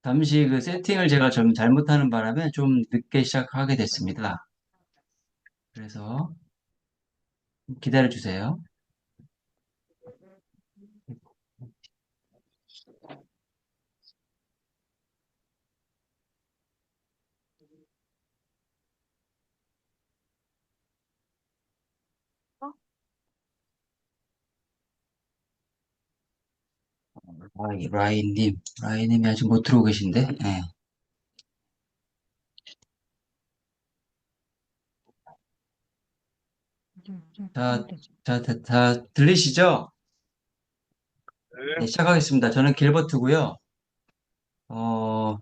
잠시 그 세팅을 제가 좀 잘못하는 바람에 좀 늦게 시작하게 됐습니다. 그래서 기다려 주세요. 라이님이 아직 못 들어오고 계신데, 예. 자, 다 들리시죠? 네, 시작하겠습니다. 저는 길버트고요. 어,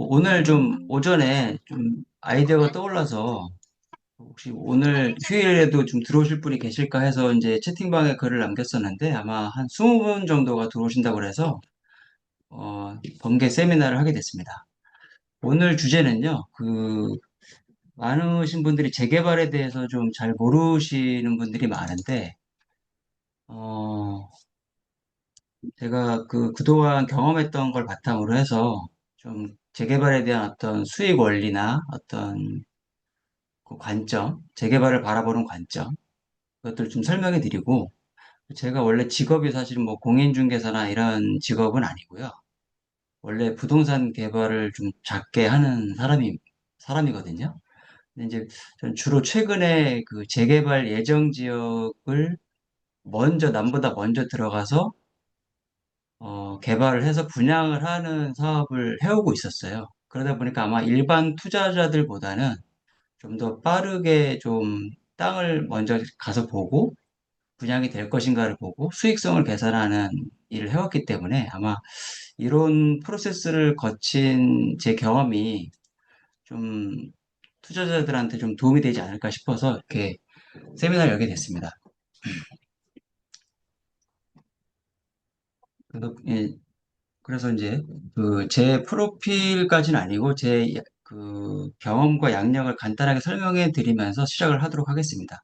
오늘 좀 오전에 좀 아이디어가 떠올라서 혹시 오늘 휴일에도 좀 들어오실 분이 계실까 해서 이제 채팅방에 글을 남겼었는데 아마 한 20분 정도가 들어오신다고 그래서 번개 세미나를 하게 됐습니다. 오늘 주제는요, 많으신 분들이 재개발에 대해서 좀 잘 모르시는 분들이 많은데, 어, 제가 그동안 경험했던 걸 바탕으로 해서 좀 재개발에 대한 어떤 수익 원리나 어떤 그 관점, 재개발을 바라보는 관점, 그것들 좀 설명해 드리고, 제가 원래 직업이 사실 뭐 공인중개사나 이런 직업은 아니고요. 원래 부동산 개발을 좀 작게 하는 사람이거든요. 근데 이제 전 주로 최근에 그 재개발 예정 지역을 남보다 먼저 들어가서 개발을 해서 분양을 하는 사업을 해오고 있었어요. 그러다 보니까 아마 일반 투자자들보다는 좀 더 빠르게 좀 땅을 먼저 가서 보고 분양이 될 것인가를 보고 수익성을 계산하는 일을 해왔기 때문에 아마 이런 프로세스를 거친 제 경험이 좀 투자자들한테 좀 도움이 되지 않을까 싶어서 이렇게 세미나를 열게 됐습니다. 예, 그래서 이제 제 프로필까지는 아니고 제 경험과 양력을 간단하게 설명해 드리면서 시작을 하도록 하겠습니다.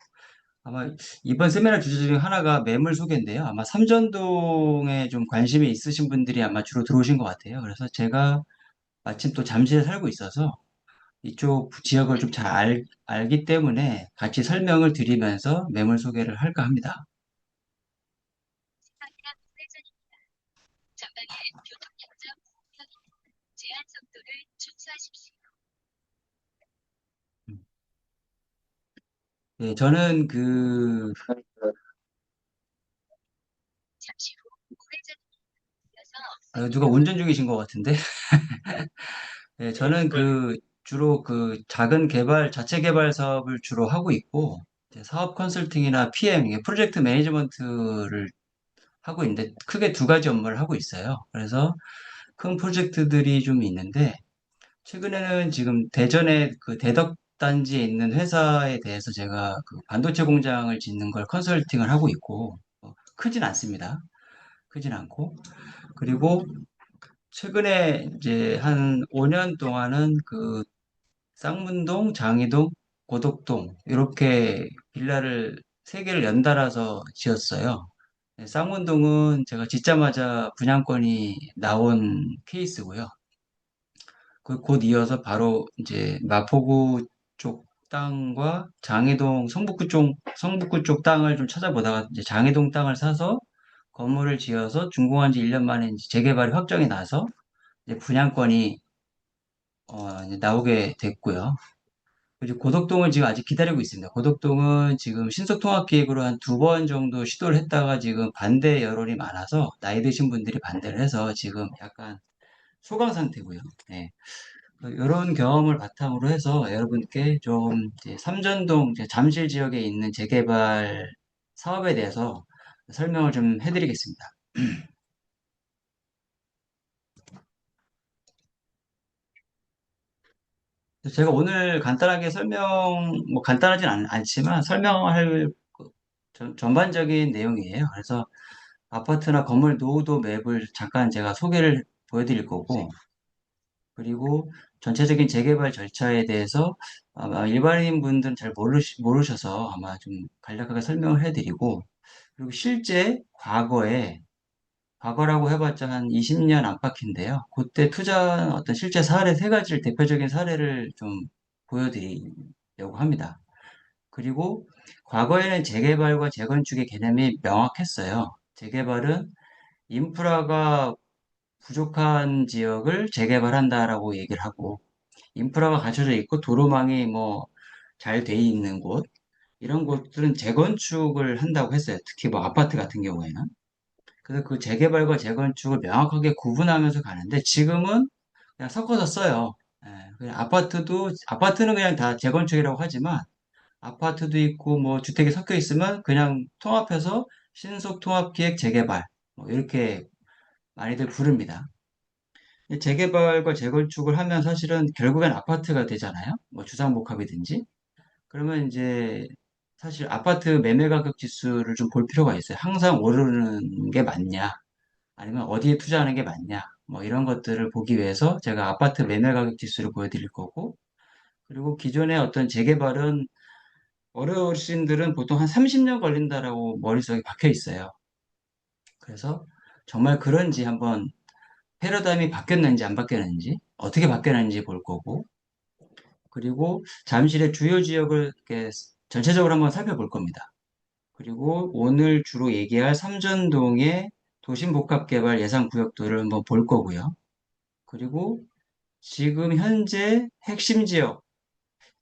아마 이번 세미나 주제 중에 하나가 매물 소개인데요. 아마 삼전동에 좀 관심이 있으신 분들이 아마 주로 들어오신 것 같아요. 그래서 제가 마침 또 잠실에 살고 있어서 이쪽 지역을 좀 잘 알기 때문에 같이 설명을 드리면서 매물 소개를 할까 합니다. 네, 저는 누가 운전 중이신 것 같은데? 네, 저는 주로 작은 자체 개발 사업을 주로 하고 있고, 이제 사업 컨설팅이나 PM, 이게 프로젝트 매니지먼트를 하고 있는데, 크게 두 가지 업무를 하고 있어요. 그래서 큰 프로젝트들이 좀 있는데, 최근에는 지금 대전에 대덕 단지에 있는 회사에 대해서 제가 반도체 공장을 짓는 걸 컨설팅을 하고 있고, 크진 않습니다. 크진 않고. 그리고 최근에 이제 한 5년 동안은 쌍문동, 장이동, 고덕동 이렇게 빌라를 세 개를 연달아서 지었어요. 네, 쌍문동은 제가 짓자마자 분양권이 나온 케이스고요. 곧 이어서 바로 이제 마포구 쪽 땅과 성북구 쪽 땅을 좀 찾아보다가 이제 장이동 땅을 사서 건물을 지어서 준공한 지 1년 만에 이제 재개발이 확정이 나서 이제 분양권이 이제 나오게 됐고요. 그리고 고덕동은 지금 아직 기다리고 있습니다. 고덕동은 지금 신속통합기획으로 한 두 번 정도 시도를 했다가 지금 반대 여론이 많아서 나이 드신 분들이 반대를 해서 지금 약간 소강 상태고요. 네. 이런 경험을 바탕으로 해서 여러분께 좀 이제 삼전동 이제 잠실 지역에 있는 재개발 사업에 대해서 설명을 좀 해드리겠습니다. 제가 오늘 간단하게 뭐 간단하진 않지만 설명할 전반적인 내용이에요. 그래서 아파트나 건물 노후도 맵을 잠깐 제가 소개를 보여드릴 거고, 그리고 전체적인 재개발 절차에 대해서 아마 일반인 분들은 잘 모르셔서 아마 좀 간략하게 설명을 해드리고, 그리고 실제 과거라고 해봤자 한 20년 안팎인데요. 그때 투자한 어떤 실제 사례 세 가지를 대표적인 사례를 좀 보여드리려고 합니다. 그리고 과거에는 재개발과 재건축의 개념이 명확했어요. 재개발은 인프라가 부족한 지역을 재개발한다라고 얘기를 하고, 인프라가 갖춰져 있고 도로망이 뭐 잘 돼 있는 곳, 이런 곳들은 재건축을 한다고 했어요. 특히 뭐 아파트 같은 경우에는. 그래서 그 재개발과 재건축을 명확하게 구분하면서 가는데, 지금은 그냥 섞어서 써요. 예, 그냥 아파트는 그냥 다 재건축이라고 하지만, 아파트도 있고 뭐 주택이 섞여 있으면 그냥 통합해서 신속 통합기획 재개발, 뭐 이렇게 많이들 부릅니다. 재개발과 재건축을 하면 사실은 결국엔 아파트가 되잖아요. 뭐 주상복합이든지. 그러면 이제 사실 아파트 매매 가격 지수를 좀 볼 필요가 있어요. 항상 오르는 게 맞냐, 아니면 어디에 투자하는 게 맞냐, 뭐 이런 것들을 보기 위해서 제가 아파트 매매 가격 지수를 보여드릴 거고, 그리고 기존의 어떤 재개발은 어르신들은 보통 한 30년 걸린다라고 머릿속에 박혀 있어요. 그래서 정말 그런지 한번 패러다임이 바뀌었는지 안 바뀌었는지, 어떻게 바뀌었는지 볼 거고, 그리고 잠실의 주요 지역을 이렇게 전체적으로 한번 살펴볼 겁니다. 그리고 오늘 주로 얘기할 삼전동의 도심복합개발 예상 구역도를 한번 볼 거고요. 그리고 지금 현재 핵심 지역,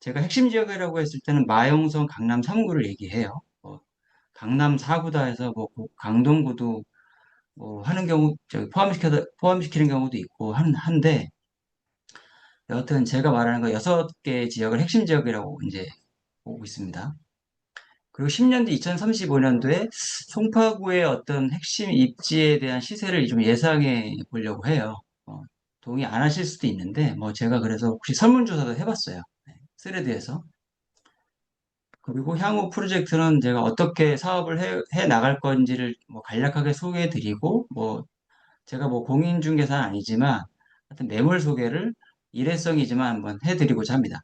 제가 핵심 지역이라고 했을 때는 마용성 강남 3구를 얘기해요. 강남 4구다 해서 뭐 강동구도 뭐 하는 경우, 포함시키는 경우도 있고 한데, 여하튼 제가 말하는 거 6개 지역을 핵심 지역이라고 이제 보고 있습니다. 그리고 10년 뒤 2035년도에 송파구의 어떤 핵심 입지에 대한 시세를 좀 예상해 보려고 해요. 동의 안 하실 수도 있는데, 뭐 제가 그래서 혹시 설문조사도 해봤어요. 네, 스레드에서. 그리고 향후 프로젝트는 제가 어떻게 사업을 해 나갈 건지를 뭐 간략하게 소개해 드리고, 뭐 제가 뭐 공인중개사는 아니지만 하여튼 매물 소개를 일회성이지만 한번 해드리고자 합니다.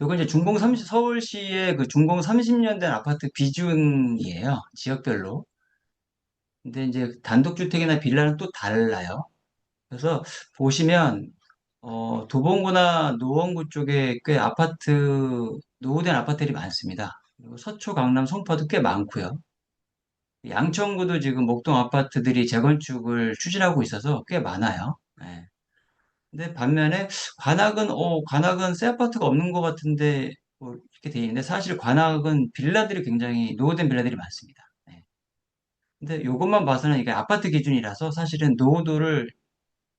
요건 이제 서울시의 그 준공 30년 된 아파트 비중이에요. 지역별로. 근데 이제 단독주택이나 빌라는 또 달라요. 그래서 보시면 도봉구나 노원구 쪽에 꽤 노후된 아파트들이 많습니다. 그리고 서초, 강남, 송파도 꽤 많고요. 양천구도 지금 목동 아파트들이 재건축을 추진하고 있어서 꽤 많아요. 네. 근데 반면에 관악은 새 아파트가 없는 것 같은데 뭐 이렇게 돼 있는데, 사실 관악은 빌라들이 굉장히 노후된 빌라들이 많습니다. 네. 근데 이것만 봐서는 이게 아파트 기준이라서 사실은 노후도를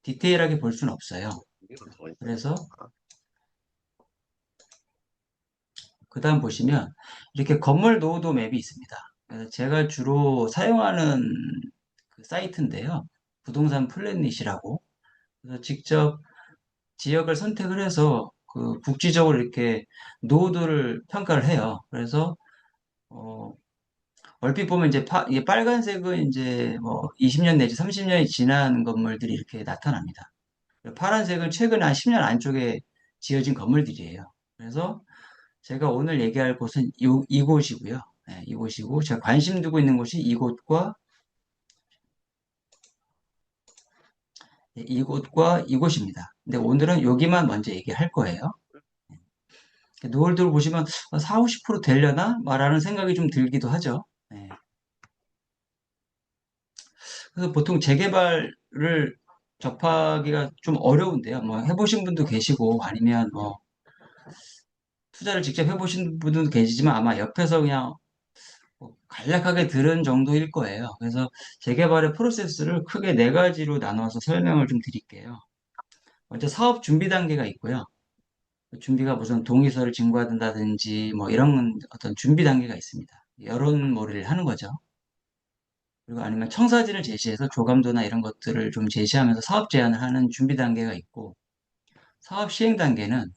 디테일하게 볼 수는 없어요. 그래서 그다음 보시면 이렇게 건물 노후도 맵이 있습니다. 그래서 제가 주로 사용하는 그 사이트인데요. 부동산 플래닛이라고. 그래서 직접 지역을 선택을 해서 그 국지적으로 이렇게 노후도를 평가를 해요. 그래서 어, 얼핏 보면 이게 빨간색은 이제 뭐 20년 내지 30년이 지난 건물들이 이렇게 나타납니다. 파란색은 최근 한 10년 안쪽에 지어진 건물들이에요. 그래서 제가 오늘 얘기할 곳은 이곳이고요. 네, 이곳이고 제가 관심 두고 있는 곳이 이곳과 이곳입니다. 근데 오늘은 여기만 먼저 얘기할 거예요. 노을들 보시면 4, 50% 되려나? 말하는 생각이 좀 들기도 하죠. 네. 그래서 보통 재개발을 접하기가 좀 어려운데요. 뭐 해보신 분도 계시고 아니면 뭐 투자를 직접 해보신 분도 계시지만 아마 옆에서 그냥 뭐 간략하게 들은 정도일 거예요. 그래서 재개발의 프로세스를 크게 네 가지로 나눠서 설명을 좀 드릴게요. 먼저 사업 준비 단계가 있고요. 그 준비가 무슨 동의서를 진구한다든지 뭐 이런 어떤 준비 단계가 있습니다. 여론몰이를 하는 거죠. 그리고 아니면 청사진을 제시해서 조감도나 이런 것들을 좀 제시하면서 사업 제안을 하는 준비 단계가 있고, 사업 시행 단계는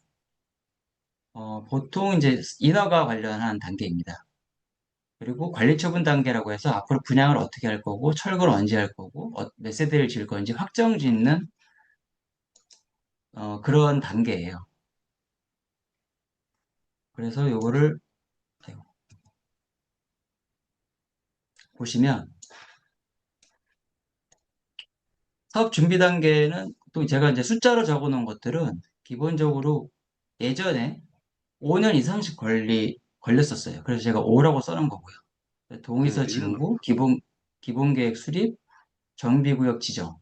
보통 이제 인허가 관련한 단계입니다. 그리고 관리처분 단계라고 해서 앞으로 분양을 어떻게 할 거고, 철거를 언제 할 거고, 몇 세대를 지을 건지 확정 짓는 그런 단계예요. 그래서 요거를 아이고, 보시면 사업 준비 단계는 또 제가 이제 숫자로 적어 놓은 것들은 기본적으로 예전에 5년 이상씩 걸렸었어요. 그래서 제가 5라고 써놓은 거고요. 동의서 진구, 기본 계획 수립, 정비구역 지정.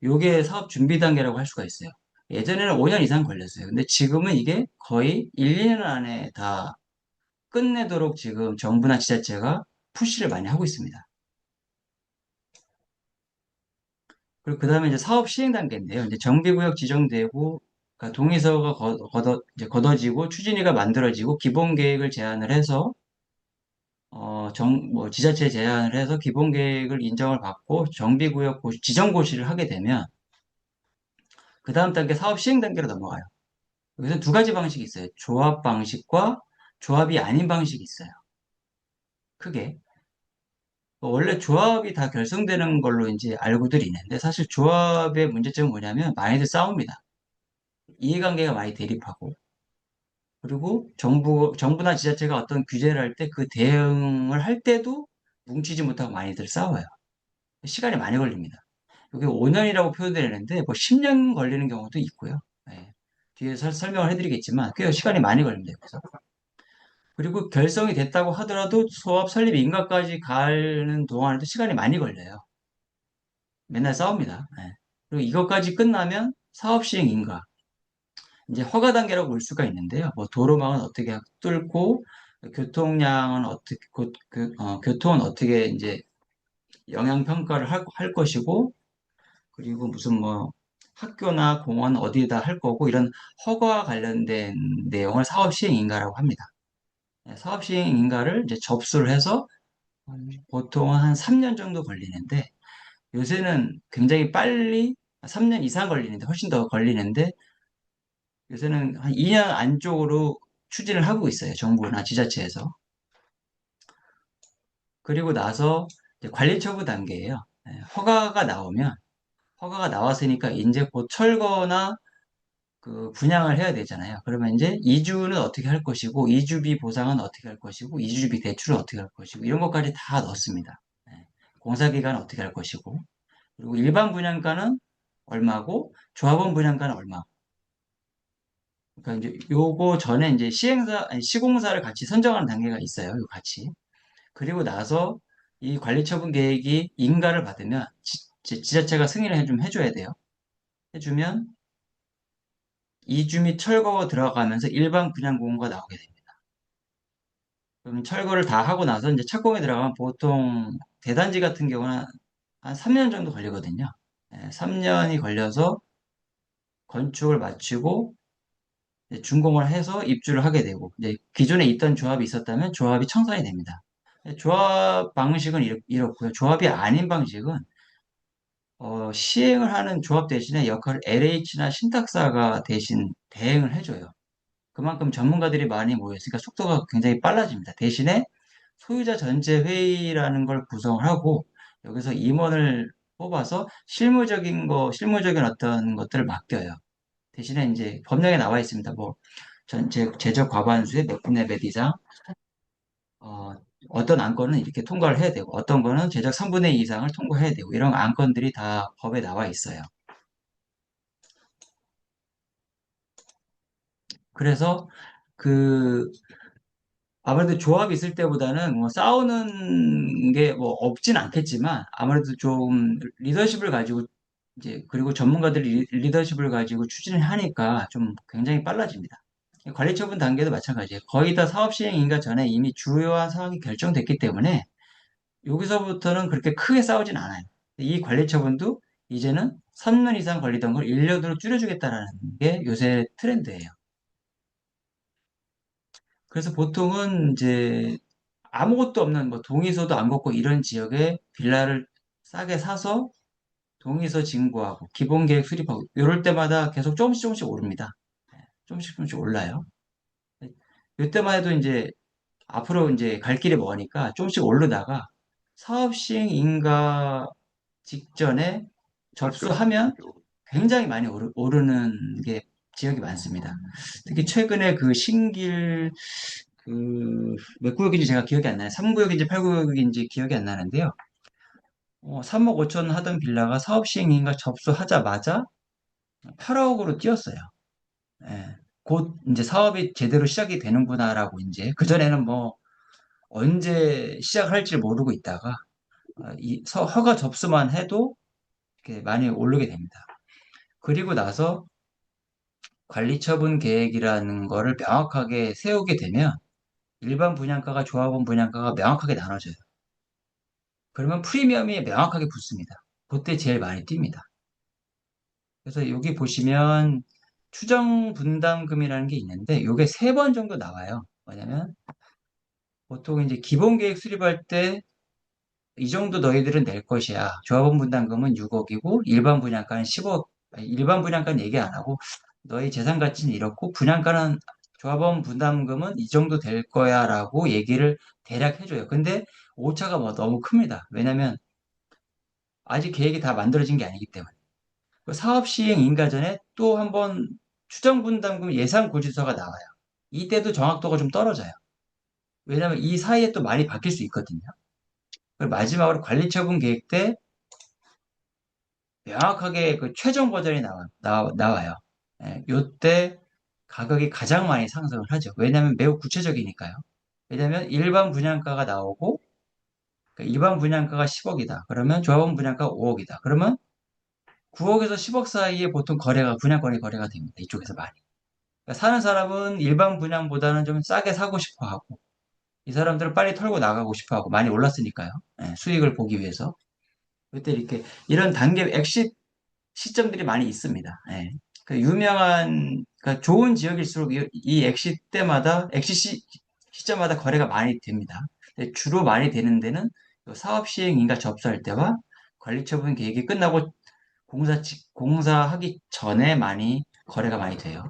요게 사업 준비 단계라고 할 수가 있어요. 예전에는 5년 이상 걸렸어요. 근데 지금은 이게 거의 1, 2년 안에 다 끝내도록 지금 정부나 지자체가 푸시를 많이 하고 있습니다. 그리고 그 다음에 이제 사업 시행 단계인데요. 이제 정비구역 지정되고, 그러니까 동의서가 이제 걷어지고, 추진위가 만들어지고, 기본 계획을 제안을 해서, 지자체 제안을 해서 기본 계획을 인정을 받고, 지정고시를 하게 되면, 그 다음 단계 사업 시행 단계로 넘어가요. 여기서 두 가지 방식이 있어요. 조합 방식과 조합이 아닌 방식이 있어요. 크게. 원래 조합이 다 결성되는 걸로 이제 알고들 있는데, 사실 조합의 문제점은 뭐냐면, 많이들 싸웁니다. 이해관계가 많이 대립하고, 그리고 정부나 지자체가 어떤 규제를 할 때 그 대응을 할 때도 뭉치지 못하고 많이들 싸워요. 시간이 많이 걸립니다. 이게 5년이라고 표현되는데 뭐 10년 걸리는 경우도 있고요. 네. 뒤에 설명을 해드리겠지만 꽤 시간이 많이 걸립니다. 그래서. 그리고 결성이 됐다고 하더라도 소업 설립 인가까지 가는 동안에도 시간이 많이 걸려요. 맨날 싸웁니다. 네. 그리고 이것까지 끝나면 사업 시행 인가. 이제 허가 단계라고 볼 수가 있는데요. 뭐 도로망은 어떻게 뚫고 교통량은 어떻게 교통은 어떻게 이제 영향 평가를 할 것이고 그리고 무슨 뭐 학교나 공원 어디에다 할 거고 이런 허가와 관련된 내용을 사업 시행 인가라고 합니다. 네, 사업 시행 인가를 이제 접수를 해서 보통은 한 3년 정도 걸리는데 요새는 굉장히 빨리 3년 이상 걸리는데 훨씬 더 걸리는데 요새는 한 2년 안쪽으로 추진을 하고 있어요. 정부나 지자체에서. 그리고 나서 이제 관리처분 단계예요. 예, 허가가 나왔으니까 이제 곧 철거나 그 분양을 해야 되잖아요. 그러면 이제 이주는 어떻게 할 것이고, 이주비 보상은 어떻게 할 것이고, 이주비 대출은 어떻게 할 것이고, 이런 것까지 다 넣습니다. 예, 공사기간은 어떻게 할 것이고, 그리고 일반 분양가는 얼마고, 조합원 분양가는 얼마. 그러니까 이제 요거 전에 이제 시공사를 같이 선정하는 단계가 있어요. 요 같이. 그리고 나서 이 관리처분 계획이 인가를 받으면 지자체가 승인을 좀 해줘야 돼요. 해주면 이주 및 철거 들어가면서 일반 분양 공고가 나오게 됩니다. 그럼 철거를 다 하고 나서 이제 착공에 들어가면 보통 대단지 같은 경우는 한 3년 정도 걸리거든요. 3년이 걸려서 건축을 마치고 이제 준공을 해서 입주를 하게 되고 이제 기존에 있던 조합이 있었다면 조합이 청산이 됩니다. 조합 방식은 이렇고요. 조합이 아닌 방식은 시행을 하는 조합 대신에 역할을 LH나 신탁사가 대신 대행을 해줘요. 그만큼 전문가들이 많이 모였으니까 속도가 굉장히 빨라집니다. 대신에 소유자 전체 회의라는 걸 구성을 하고 여기서 임원을 뽑아서 실무적인 어떤 것들을 맡겨요. 대신에 이제 법령에 나와 있습니다. 뭐 전체 제적 과반수의 몇 분의 몇 이상 어, 어떤 안건은 이렇게 통과를 해야 되고 어떤 거는 제적 3분의 2 이상을 통과해야 되고 이런 안건들이 다 법에 나와 있어요. 그래서 그 아무래도 조합이 있을 때보다는 뭐 싸우는 게 뭐 없진 않겠지만 아무래도 좀 리더십을 가지고 이제 그리고 전문가들이 리더십을 가지고 추진을 하니까 좀 굉장히 빨라집니다. 관리처분 단계도 마찬가지예요. 거의 다 사업 시행인가 전에 이미 주요한 사항이 결정됐기 때문에 여기서부터는 그렇게 크게 싸우진 않아요. 이 관리처분도 이제는 3년 이상 걸리던 걸 1년으로 줄여주겠다라는 게 요새 트렌드예요. 그래서 보통은 이제 아무것도 없는 뭐 동의서도 안 걷고 이런 지역에 빌라를 싸게 사서 동의서 진구하고 기본 계획 수립하고 이럴 때마다 계속 조금씩 오릅니다. 조금씩 올라요. 이때만 해도 이제 앞으로 이제 갈 길이 머니까 조금씩 오르다가 사업 시행 인가 직전에 맞죠. 접수하면 그렇게 굉장히 많이 오르는 게 지역이 많습니다. 특히 최근에 그 신길 몇 구역인지 제가 기억이 안 나요. 3구역인지 8구역인지 기억이 안 나는데요. 3억 5천 하던 빌라가 사업 시행인가 접수하자마자 8억으로 뛰었어요. 예. 곧 이제 사업이 제대로 시작이 되는구나라고 이제 그전에는 뭐 언제 시작할지 모르고 있다가 허가 접수만 해도 이렇게 많이 오르게 됩니다. 그리고 나서 관리처분 계획이라는 거를 명확하게 세우게 되면 일반 분양가가 조합원 분양가가 명확하게 나눠져요. 그러면 프리미엄이 명확하게 붙습니다. 그때 제일 많이 뜁니다. 그래서 여기 보시면 추정 분담금이라는 게 있는데 이게 세 번 정도 나와요. 뭐냐면 보통 이제 기본 계획 수립할 때 이 정도 너희들은 낼 것이야. 조합원 분담금은 6억이고 일반 분양가는 10억. 아니, 일반 분양가는 얘기 안 하고 너희 재산 가치는 이렇고 분양가는 조합원 분담금은 이 정도 될 거야라고 얘기를 대략 해줘요. 근데 오차가 뭐 너무 큽니다. 왜냐면 아직 계획이 다 만들어진 게 아니기 때문에. 그 사업 시행 인가 전에 또 한 번 추정 분담금 예산 고지서가 나와요. 이때도 정확도가 좀 떨어져요. 왜냐면 이 사이에 또 많이 바뀔 수 있거든요. 그리고 마지막으로 관리처분 계획 때 명확하게 그 최종 버전이 나와요. 예, 요때 가격이 가장 많이 상승을 하죠. 왜냐하면 매우 구체적이니까요. 왜냐하면 일반 분양가가 나오고 그 일반 분양가가 10억이다. 그러면 조합원 분양가 5억이다. 그러면 9억에서 10억 사이에 보통 분양권이 거래가 됩니다. 이쪽에서 많이. 그러니까 사는 사람은 일반 분양보다는 좀 싸게 사고 싶어 하고 이 사람들은 빨리 털고 나가고 싶어 하고 많이 올랐으니까요. 예, 수익을 보기 위해서. 그때 이렇게 이런 단계 엑시 시점들이 많이 있습니다. 예. 그 유명한, 그러니까 좋은 지역일수록 이 엑시 때마다, 시점마다 거래가 많이 됩니다. 근데 주로 많이 되는 데는 사업 시행인가 접수할 때와 관리처분 계획이 끝나고 공사하기 전에 많이 거래가 많이 돼요.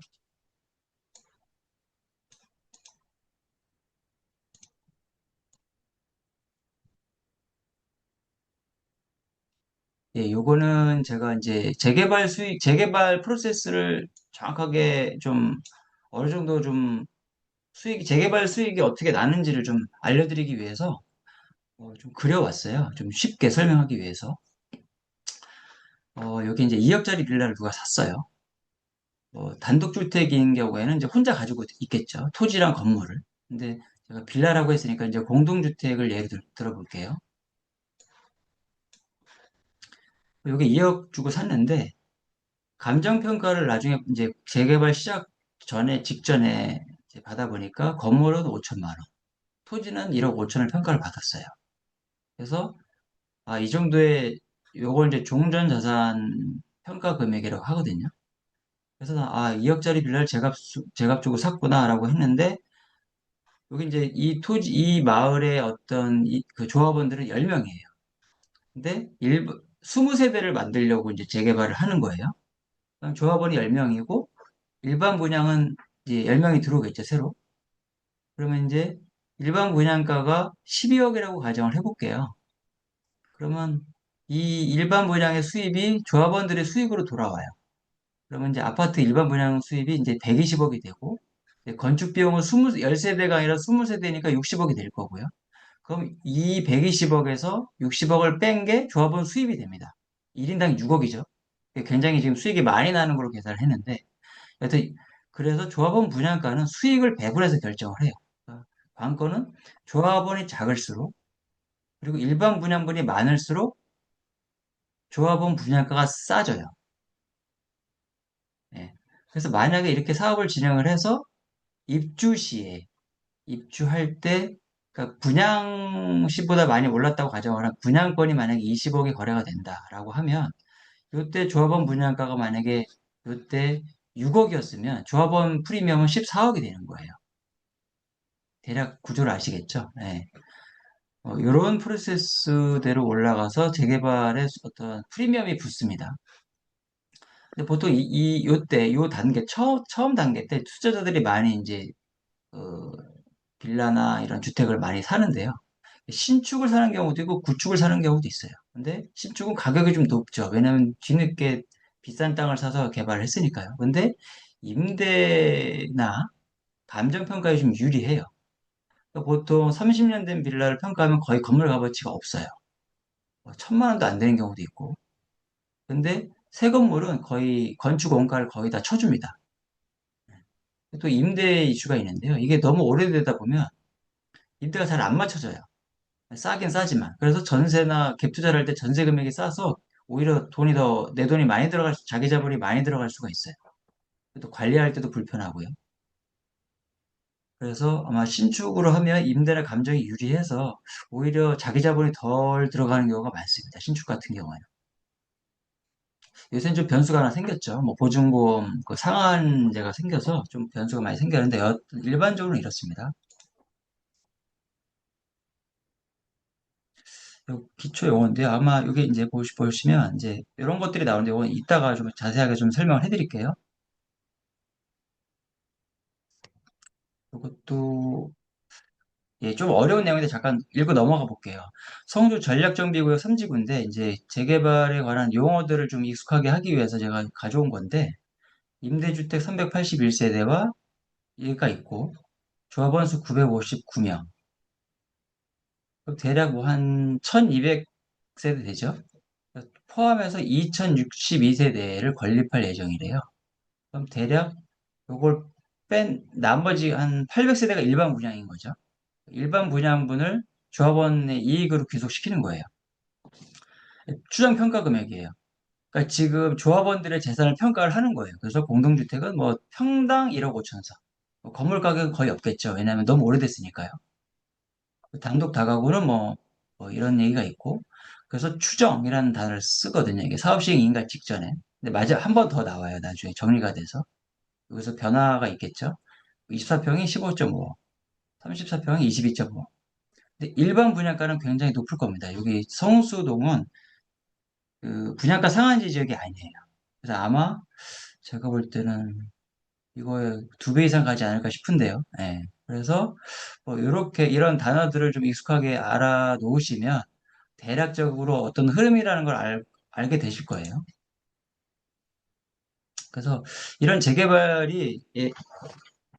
예, 요거는 제가 이제 재개발 프로세스를 정확하게 좀 어느 정도 좀 재개발 수익이 어떻게 나는지를 좀 알려드리기 위해서 좀 그려왔어요. 좀 쉽게 설명하기 위해서. 여기 이제 2억짜리 빌라를 누가 샀어요. 단독주택인 경우에는 이제 혼자 가지고 있겠죠. 토지랑 건물을. 근데 제가 빌라라고 했으니까 이제 공동주택을 예를 들어볼게요. 여기 2억 주고 샀는데, 감정평가를 나중에 이제 재개발 시작 직전에 이제 받아보니까 건물은 5천만 원, 토지는 1억 5천을 평가를 받았어요. 그래서 이 정도의 요걸 이제 종전자산 평가 금액이라고 하거든요. 그래서 2억짜리 빌라를 제값 주고 샀구나라고 했는데 여기 이제 이 마을의 어떤 그 조합원들은 10명이에요. 근데 20세대를 만들려고 이제 재개발을 하는 거예요. 그럼 조합원이 10명이고 일반 분양은 이제 10명이 들어오겠죠, 새로. 그러면 이제 일반 분양가가 12억이라고 가정을 해볼게요. 그러면 이 일반 분양의 수입이 조합원들의 수익으로 돌아와요. 그러면 이제 아파트 일반 분양 수입이 이제 120억이 되고, 이제 건축 비용은 10세대가 아니라 20세대니까 60억이 될 거고요. 그럼 이 120억에서 60억을 뺀 게 조합원 수입이 됩니다. 1인당 6억이죠. 굉장히 지금 수익이 많이 나는 걸로 계산을 했는데, 여튼, 그래서 조합원 분양가는 수익을 배분해서 결정을 해요. 그러니까 관건은 조합원이 작을수록, 그리고 일반 분양분이 많을수록 조합원 분양가가 싸져요. 예. 그래서 만약에 이렇게 사업을 진행을 해서 입주 시에 입주할 때 그러니까 분양 시보다 많이 올랐다고 가정을 하면 분양권이 만약에 20억에 거래가 된다라고 하면 이때 조합원 분양가가 만약에 이때 6억이었으면 조합원 프리미엄은 14억이 되는 거예요. 대략 구조를 아시겠죠? 네. 이런 프로세스대로 올라가서 재개발의 어떤 프리미엄이 붙습니다. 근데 보통 요때, 요 단계, 처음 단계 때 투자자들이 많이 이제, 어, 빌라나 이런 주택을 많이 사는데요. 신축을 사는 경우도 있고 구축을 사는 경우도 있어요. 근데 신축은 가격이 좀 높죠. 왜냐하면 뒤늦게 비싼 땅을 사서 개발을 했으니까요. 근데 임대나 감정평가에 좀 유리해요. 그러니까 보통 30년 된 빌라를 평가하면 거의 건물 값어치가 없어요. 뭐 1,000만 원도 안 되는 경우도 있고. 근데 새 건물은 거의 건축 원가를 거의 다 쳐줍니다. 또 임대 이슈가 있는데요. 이게 너무 오래되다 보면 임대가 잘 안 맞춰져요. 싸긴 싸지만. 그래서 전세나 갭 투자를 할 때 전세 금액이 싸서 오히려 내 돈이 많이 자기 자본이 많이 들어갈 수가 있어요. 또 관리할 때도 불편하고요. 그래서 아마 신축으로 하면 임대나 감정이 유리해서 오히려 자기 자본이 덜 들어가는 경우가 많습니다. 신축 같은 경우에는. 요새는 좀 변수가 하나 생겼죠. 뭐 보증보험 그 상한제가 생겨서 좀 변수가 많이 생겼는데 일반적으로 이렇습니다. 요 기초 용어인데 아마 이게 이제 보시면 이제 이런 것들이 나오는데 이건 이따가 좀 자세하게 좀 설명을 해드릴게요. 이것도 예, 좀 어려운 내용인데 잠깐 읽고 넘어가 볼게요. 성주 전략정비구역 3지구인데 이제 재개발에 관한 용어들을 좀 익숙하게 하기 위해서 제가 가져온 건데 임대주택 381세대와 얘가 있고 조합원 수 959명 대략 뭐 한 1200세대 되죠? 포함해서 2062세대를 건립할 예정이래요. 그럼 대략 요걸 뺀 나머지 한 800세대가 일반 분양인 거죠. 일반 분양분을 조합원의 이익으로 귀속시키는 거예요. 추정 평가 금액이에요. 그러니까 지금 조합원들의 재산을 평가를 하는 거예요. 그래서 공동주택은 뭐 평당 1억 5천서. 건물 가격은 거의 없겠죠. 왜냐하면 너무 오래됐으니까요. 단독 다가구는 뭐 이런 얘기가 있고. 그래서 추정이라는 단어를 쓰거든요. 이게 사업 시행 인가 직전에. 근데 맞아, 한 번 더 나와요. 나중에 정리가 돼서. 여기서 변화가 있겠죠. 24평이 15.5, 34평이 22.5. 근데 일반 분양가는 굉장히 높을 겁니다. 여기 성수동은 그 분양가 상한지 지역이 아니에요. 그래서 아마 제가 볼 때는 이거에 2배 이상 가지 않을까 싶은데요. 예. 그래서 뭐 이렇게 이런 단어들을 좀 익숙하게 알아놓으시면 대략적으로 어떤 흐름이라는 걸 알게 되실 거예요. 그래서 이런 재개발이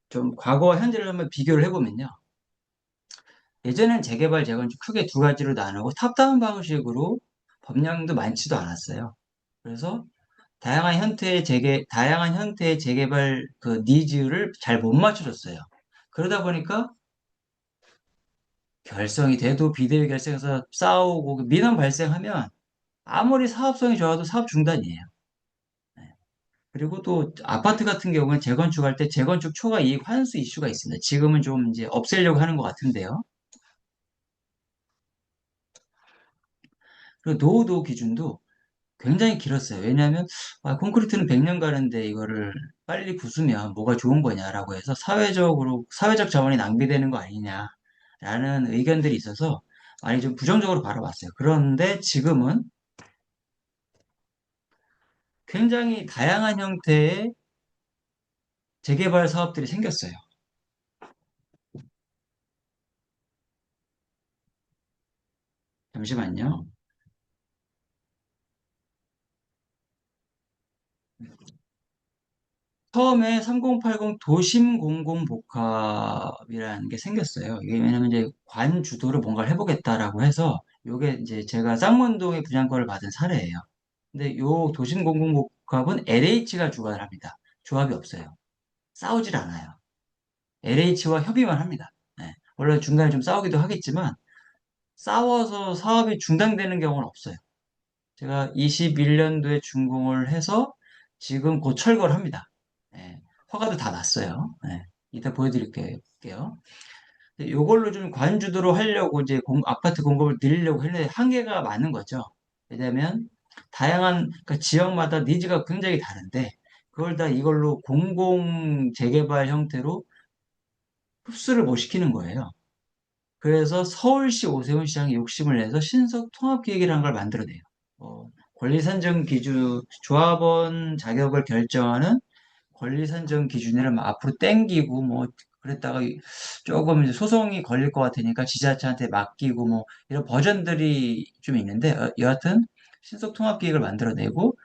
좀 과거와 현재를 한번 비교를 해보면요. 예전엔 재개발, 재건축 크게 두 가지로 나누고 탑다운 방식으로 법령도 많지도 않았어요. 그래서 다양한 형태의 재개발 그 니즈를 잘 못 맞춰줬어요. 그러다 보니까 결성이 돼도 비대위 결성해서 싸우고 그 민원 발생하면 아무리 사업성이 좋아도 사업 중단이에요. 네. 그리고 또 아파트 같은 경우는 재건축할 때 재건축 초과 이익 환수 이슈가 있습니다. 지금은 좀 이제 없애려고 하는 것 같은데요. 그리고 노후도 기준도 굉장히 길었어요. 왜냐하면 콘크리트는 100년 가는데 이거를 빨리 부수면 뭐가 좋은 거냐라고 해서 사회적 자원이 낭비되는 거 아니냐라는 의견들이 있어서 많이 좀 부정적으로 바라봤어요. 그런데 지금은 굉장히 다양한 형태의 재개발 사업들이 생겼어요. 잠시만요. 처음에 3080 도심공공복합이라는 게 생겼어요. 이게 왜냐면 이제 관주도로 뭔가를 해보겠다라고 해서 요게 이제 제가 쌍문동의 분양권을 받은 사례예요. 근데 요 도심공공복합은 LH가 주관을 합니다. 조합이 없어요. 싸우질 않아요. LH와 협의만 합니다. 네. 물론 중간에 좀 싸우기도 하겠지만 싸워서 사업이 중단되는 경우는 없어요. 제가 21년도에 준공을 해서 지금 곧 철거를 합니다. 예, 허가도 다 났어요. 예, 이따 보여드릴게요. 이걸로 좀 관주도로 하려고 이제 아파트 공급을 늘리려고 했는데 한계가 많은 거죠. 왜냐하면 그러니까 지역마다 니즈가 굉장히 다른데 그걸 다 이걸로 공공 재개발 형태로 흡수를 못 시키는 거예요. 그래서 서울시 오세훈 시장이 욕심을 내서 신속 통합기획이라는 걸 만들어내요. 권리 산정 기준, 조합원 자격을 결정하는 권리 산정 기준을 막 앞으로 땡기고 뭐 그랬다가 조금 이제 소송이 걸릴 것 같으니까 지자체한테 맡기고 뭐 이런 버전들이 좀 있는데 여하튼 신속통합기획을 만들어내고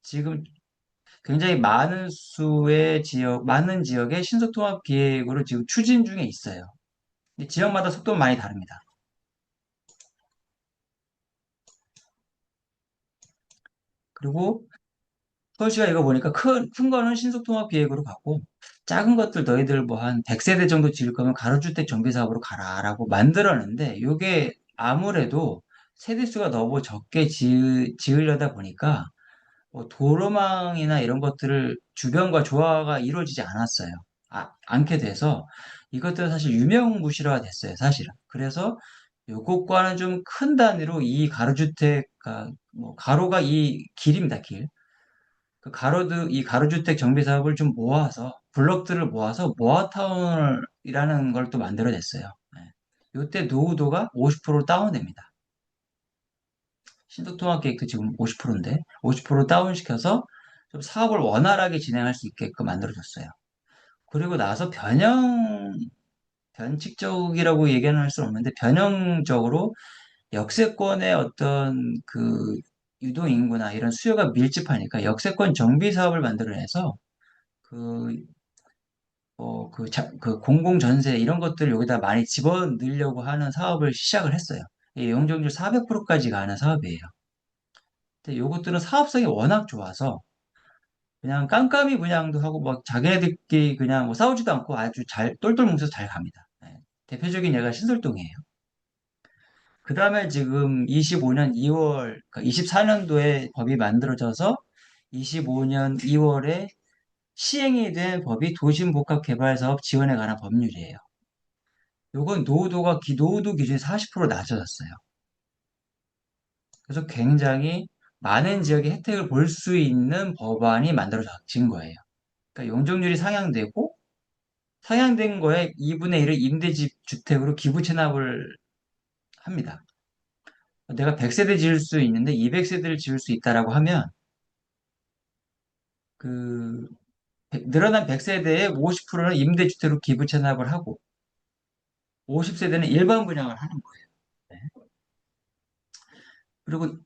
지금 굉장히 많은 지역의 신속통합기획으로 지금 추진 중에 있어요. 근데 지역마다 속도는 많이 다릅니다. 그리고 서울시가 이거 보니까 큰 거는 신속통합 기획으로 가고 작은 것들 너희들 뭐 한 100세대 정도 지을 거면 가로주택 정비 사업으로 가라라고 만들었는데 이게 아무래도 세대수가 너무 적게 지으려다 보니까 뭐 도로망이나 이런 것들을 주변과 조화가 이루어지지 않았어요. 않게 돼서 이것들은 사실 유명무실화가 됐어요, 사실은. 그래서 요것과는 좀 큰 단위로 이 가로주택, 뭐 가로가 이 길입니다, 길. 이 가로주택 정비 사업을 좀 모아서 블록들을 모아서 모아타운이라는 걸 또 만들어냈어요. 네. 이때 노후도가 50% 다운됩니다. 신속통합 계획도 지금 50%인데 50% 다운시켜서 좀 사업을 원활하게 진행할 수 있게끔 만들어줬어요. 그리고 나서 변칙적이라고 얘기는 할 수는 없는데 변형적으로 역세권의 어떤 그 유동인구나 이런 수요가 밀집하니까 역세권 정비 사업을 만들어내서 그, 그 공공전세 이런 것들을 여기다 많이 집어넣으려고 하는 사업을 시작을 했어요. 이 용적률 400%까지 가는 사업이에요. 근데 요것들은 사업성이 워낙 좋아서 그냥 깜깜이 분양도 하고 막 자기네들끼리 그냥 뭐 싸우지도 않고 아주 잘 똘똘 뭉쳐서 잘 갑니다. 네. 대표적인 예가 신설동이에요. 그 다음에 지금 25년 2월, 24년도에 법이 만들어져서 25년 2월에 시행이 된 법이 도심복합개발사업 지원에 관한 법률이에요. 요건 노후도 기준이 40% 낮아졌어요. 그래서 굉장히 많은 지역의 혜택을 볼 수 있는 법안이 만들어진 거예요. 그러니까 용적률이 상향된 거에 2분의 1을 임대집 주택으로 기부 체납을 합니다. 내가 100세대 지을 수 있는데 200세대를 지을 수 있다라고 하면 그 늘어난 100세대의 50%는 임대주택으로 기부 체납을 하고 50세대는 일반 분양을 하는 거예요. 네. 그리고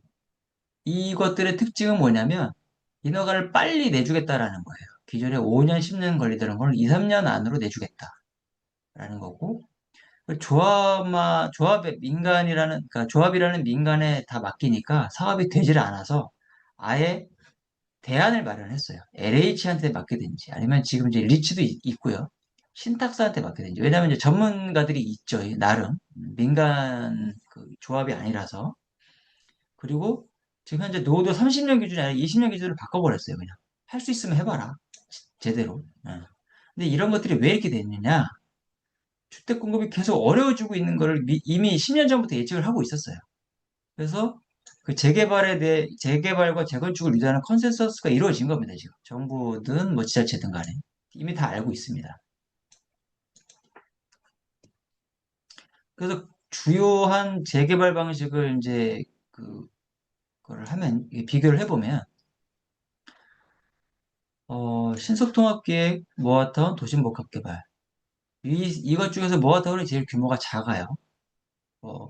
이것들의 특징은 뭐냐면 인허가를 빨리 내주겠다라는 거예요. 기존에 5년, 10년 걸리던 걸 2, 3년 안으로 내주겠다라는 거고 그러니까 조합이라는 민간에 다 맡기니까 사업이 되질 않아서 아예 대안을 마련했어요. LH한테 맡기든지 아니면 지금 이제 리츠도 있고요. 신탁사한테 맡기든지. 왜냐하면 이제 전문가들이 있죠. 나름 민간 그 조합이 아니라서. 그리고 지금 현재 노후도 30년 기준이 아니라 20년 기준으로 바꿔버렸어요. 그냥 할 수 있으면 해봐라. 제대로. 예. 근데 이런 것들이 왜 이렇게 됐느냐? 주택 공급이 계속 어려워지고 있는 거를 이미 10년 전부터 예측을 하고 있었어요. 그래서 그 재개발과 재건축을 유도하는 컨센서스가 이루어진 겁니다, 지금. 정부든 뭐 지자체든 간에. 이미 다 알고 있습니다. 그래서 주요한 재개발 방식을 이제 그걸 하면, 비교를 해보면, 신속통합기획, 모아타운, 도심복합개발. 이것 중에서 모아타운이 제일 규모가 작아요.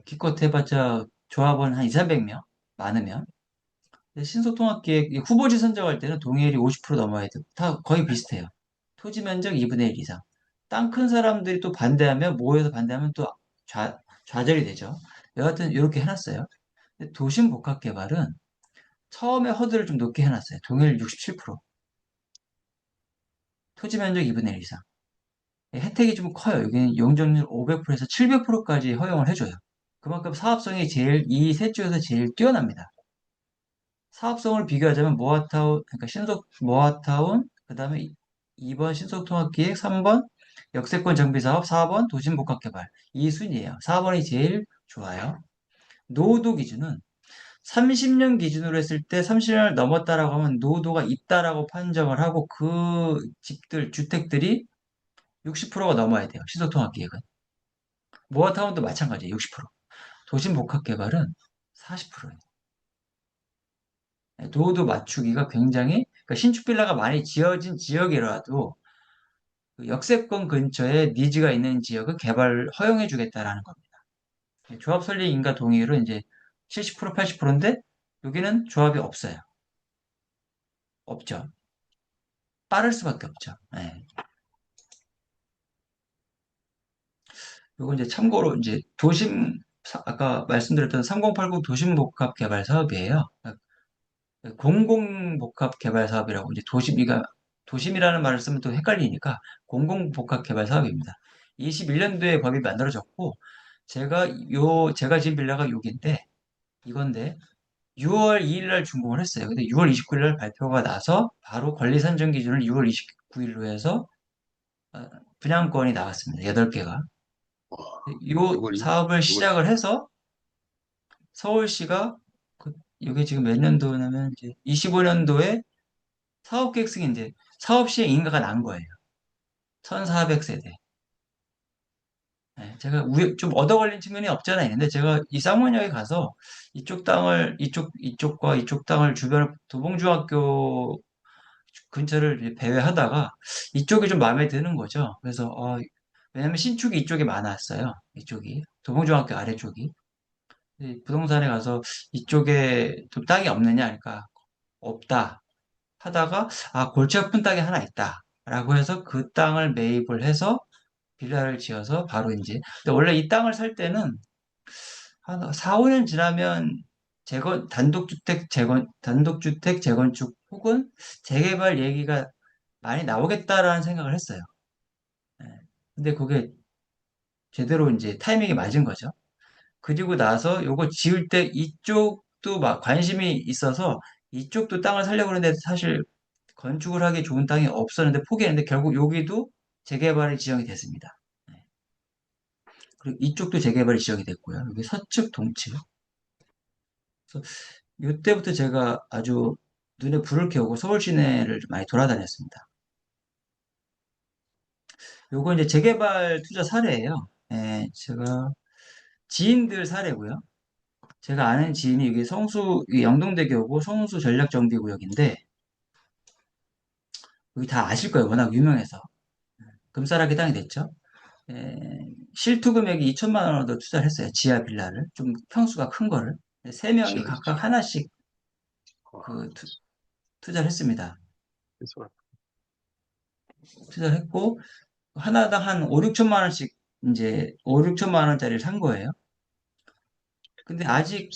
기껏 해봤자 조합원 한 2, 300명? 많으면. 신속통합기획 후보지 선정할 때는 동의율이 50% 넘어야 돼. 다 거의 비슷해요. 토지 면적 2분의 1 이상. 땅 큰 사람들이 또 반대하면, 모여서 반대하면 또 좌절이 되죠. 여하튼 이렇게 해놨어요. 근데 도심복합개발은 처음에 허들을 좀 높게 해놨어요. 동의율 67%. 토지 면적 2분의 1 이상. 혜택이 좀 커요. 여기는 용적률 500%에서 700%까지 허용을 해줘요. 그만큼 사업성이 이 셋 중에서 제일 뛰어납니다. 사업성을 비교하자면 그러니까 모아타운, 그 다음에 2번 신속통합기획, 3번 역세권 정비사업, 4번 도심복합개발. 이 순이에요. 4번이 제일 좋아요. 노후도 기준은 30년 기준으로 했을 때 30년을 넘었다라고 하면 노후도가 있다라고 판정을 하고 그 주택들이 60%가 넘어야 돼요. 신속통합기획은. 모아타운도 마찬가지예요. 60%. 도심복합개발은 40%예요. 노후도 맞추기가 굉장히 그러니까 신축 빌라가 많이 지어진 지역이라도 그 역세권 근처에 니즈가 있는 지역은 개발 허용해 주겠다라는 겁니다. 조합 설립 인가 동의로 이제 70% 80%인데 여기는 조합이 없어요. 없죠. 빠를 수밖에 없죠. 네. 요거 이제 참고로 이제 아까 말씀드렸던 3080 도심복합 개발 사업이에요. 공공복합 개발 사업이라고 이제 도심이라는 말을 쓰면 또 헷갈리니까 공공복합 개발 사업입니다. 21년도에 법이 만들어졌고 제가 지은 빌라가 여기인데 이건데 6월 2일 날 준공을 했어요. 근데 6월 29일 날 발표가 나서 바로 권리 산정 기준을 6월 29일로 해서 어, 분양권이 나왔습니다. 8개가. 와, 이 6월 사업을 6월 시작을 해서 서울시가 이게 지금 몇 년도냐면 이제 25년도에 사업 계획 승인 이제 사업 시행 인가가 난 거예요. 1,400세대. 제가 좀 얻어 걸린 측면이 없잖아 있는데 제가 이 쌍문역에 가서 이쪽과 이쪽 땅을 주변 도봉중학교 근처를 이제 배회하다가 이쪽이 좀 마음에 드는 거죠. 그래서 왜냐면 신축이 이쪽에 많았어요. 이쪽이 도봉중학교 아래쪽이. 부동산에 가서 이쪽에 좀 땅이 없느냐 그러니까 없다 하다가 골치 아픈 땅이 하나 있다 라고 해서 그 땅을 매입을 해서 빌라를 지어서 바로 이제 근데 원래 이 땅을 살 때는 한 4, 5년 지나면 단독주택 재건축 혹은 재개발 얘기가 많이 나오겠다라는 생각을 했어요. 예. 근데 그게 제대로 이제 타이밍이 맞은 거죠. 그리고 나서 요거 지을 때 이쪽도 막 관심이 있어서 이쪽도 땅을 살려고 그러는데 사실 건축을 하기 좋은 땅이 없었는데 포기했는데 결국 여기도 재개발이 지정이 됐습니다. 네. 그리고 이쪽도 재개발이 지정이 됐고요. 여기 서측, 동측. 그래서 이때부터 제가 아주 눈에 불을 켜고 서울 시내를 많이 돌아다녔습니다. 요거 이제 재개발 투자 사례예요. 제가 지인들 사례고요. 제가 아는 지인이 이게 이게 영동대교고 성수 전략정비구역인데 여기 다 아실 거예요. 워낙 유명해서. 금싸라기 땅이 됐죠. 실투 금액이 2천만 원도 투자를 했어요. 지하 빌라를. 좀 평수가 큰 거를. 세 명이 지하 각각 2층. 하나씩 와, 그 투자를 했습니다. 그래서 투자를 했고 하나당 한 5, 6천만 원씩 이제 5, 6천만 원짜리를 산 거예요. 근데 아직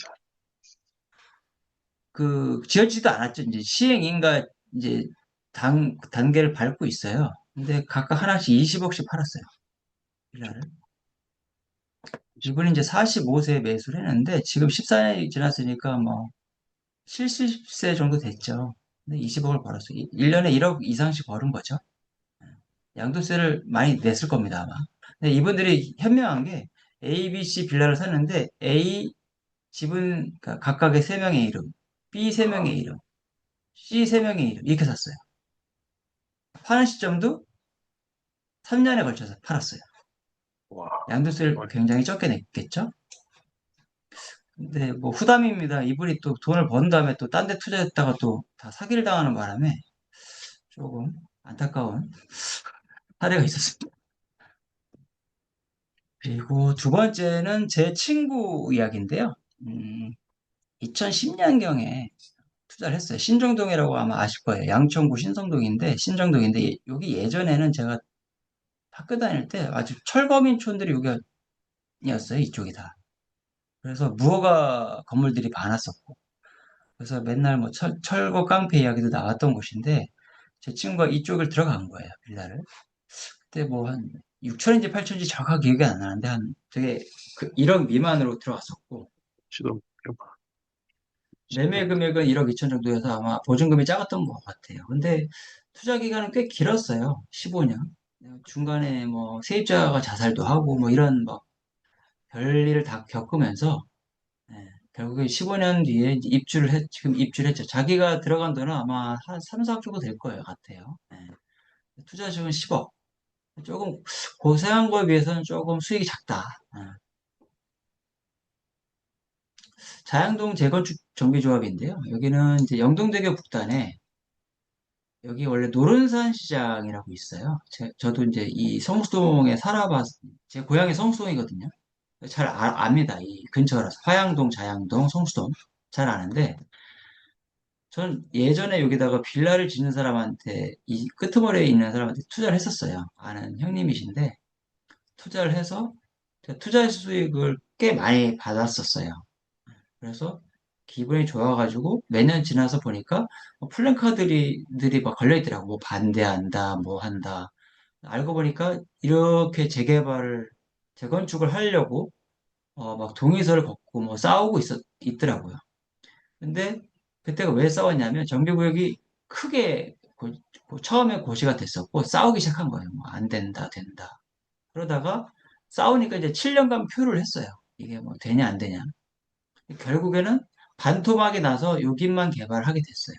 그 지어지도 않았죠. 이제 시행인가 이제 단계를 밟고 있어요. 근데 각각 하나씩 20억씩 팔았어요. 빌라를. 이분이 이제 45세에 매수를 했는데 지금 14년이 지났으니까 뭐 70세 정도 됐죠. 근데 20억을 벌었어요. 1년에 1억 이상씩 버는 거죠. 양도세를 많이 냈을 겁니다, 아마. 근데 이분들이 현명한 게 A, B, C 빌라를 샀는데 A 집은 그러니까 각각의 3명의 이름, B 3명의 이름, C 3명의 이름 이렇게 샀어요. 파는 시점도 3년에 걸쳐서 팔았어요. 와, 양도세를 아니, 굉장히 적게 냈겠죠? 근데 뭐 후담입니다. 이분이 또 돈을 번 다음에 또 딴 데 투자했다가 또 다 사기를 당하는 바람에 조금 안타까운 사례가 있었습니다. 그리고 두 번째는 제 친구 이야기인데요. 2010년경에 투자를 했어요. 신정동이라고 아마 아실 거예요. 양천구 신성동인데, 신정동인데, 여기 예전에는 제가 학교 다닐 때 아주 철거민촌들이 여기였어요. 이쪽이 다. 그래서 무허가 건물들이 많았었고, 그래서 맨날 뭐 철거 깡패 이야기도 나왔던 곳인데, 제 친구가 이쪽을 들어간 거예요. 빌라를. 그때 뭐 한 6천인지 8천인지 정확하게 기억이 안 나는데, 한 되게 1억 미만으로 들어갔었고, 시동 해봐. 매매 시동. 금액은 1억 2천 정도여서 아마 보증금이 작았던 것 같아요. 근데 투자 기간은 꽤 길었어요. 15년. 중간에 뭐 세입자가 자살도 하고 뭐 이런 뭐 별일을 다 겪으면서 결국에 15년 뒤에 이제 지금 입주를 했죠. 자기가 들어간 돈은 아마 한 3, 4억 정도 될 거예요, 같아요. 투자금은 10억. 조금 고생한 거에 비해서는 조금 수익이 작다. 자양동 재건축 정비조합인데요. 여기는 이제 영동대교 북단에 여기 원래 노른산 시장이라고 있어요. 저도 이제 이 성수동에 제 고향이 성수동이거든요. 잘 압니다. 이 근처라서. 화양동, 자양동, 성수동. 잘 아는데, 전 예전에 여기다가 빌라를 짓는 사람한테, 이 끄트머리에 있는 사람한테 투자를 했었어요. 아는 형님이신데, 투자를 해서 투자 수익을 꽤 많이 받았었어요. 그래서 기분이 좋아가지고 몇 년 지나서 보니까 플랜카드들이 막 걸려있더라고. 뭐 반대한다, 뭐 한다. 알고 보니까 이렇게 재건축을 하려고 막 동의서를 걷고 뭐 싸우고 있더라고요. 근데 그때가 왜 싸웠냐면 정비구역이 크게 처음에 고시가 됐었고 싸우기 시작한 거예요. 뭐 안 된다, 된다. 그러다가 싸우니까 이제 7년간 표를 했어요. 이게 뭐 되냐, 안 되냐. 결국에는 반토막이 나서 여기만 개발하게 됐어요.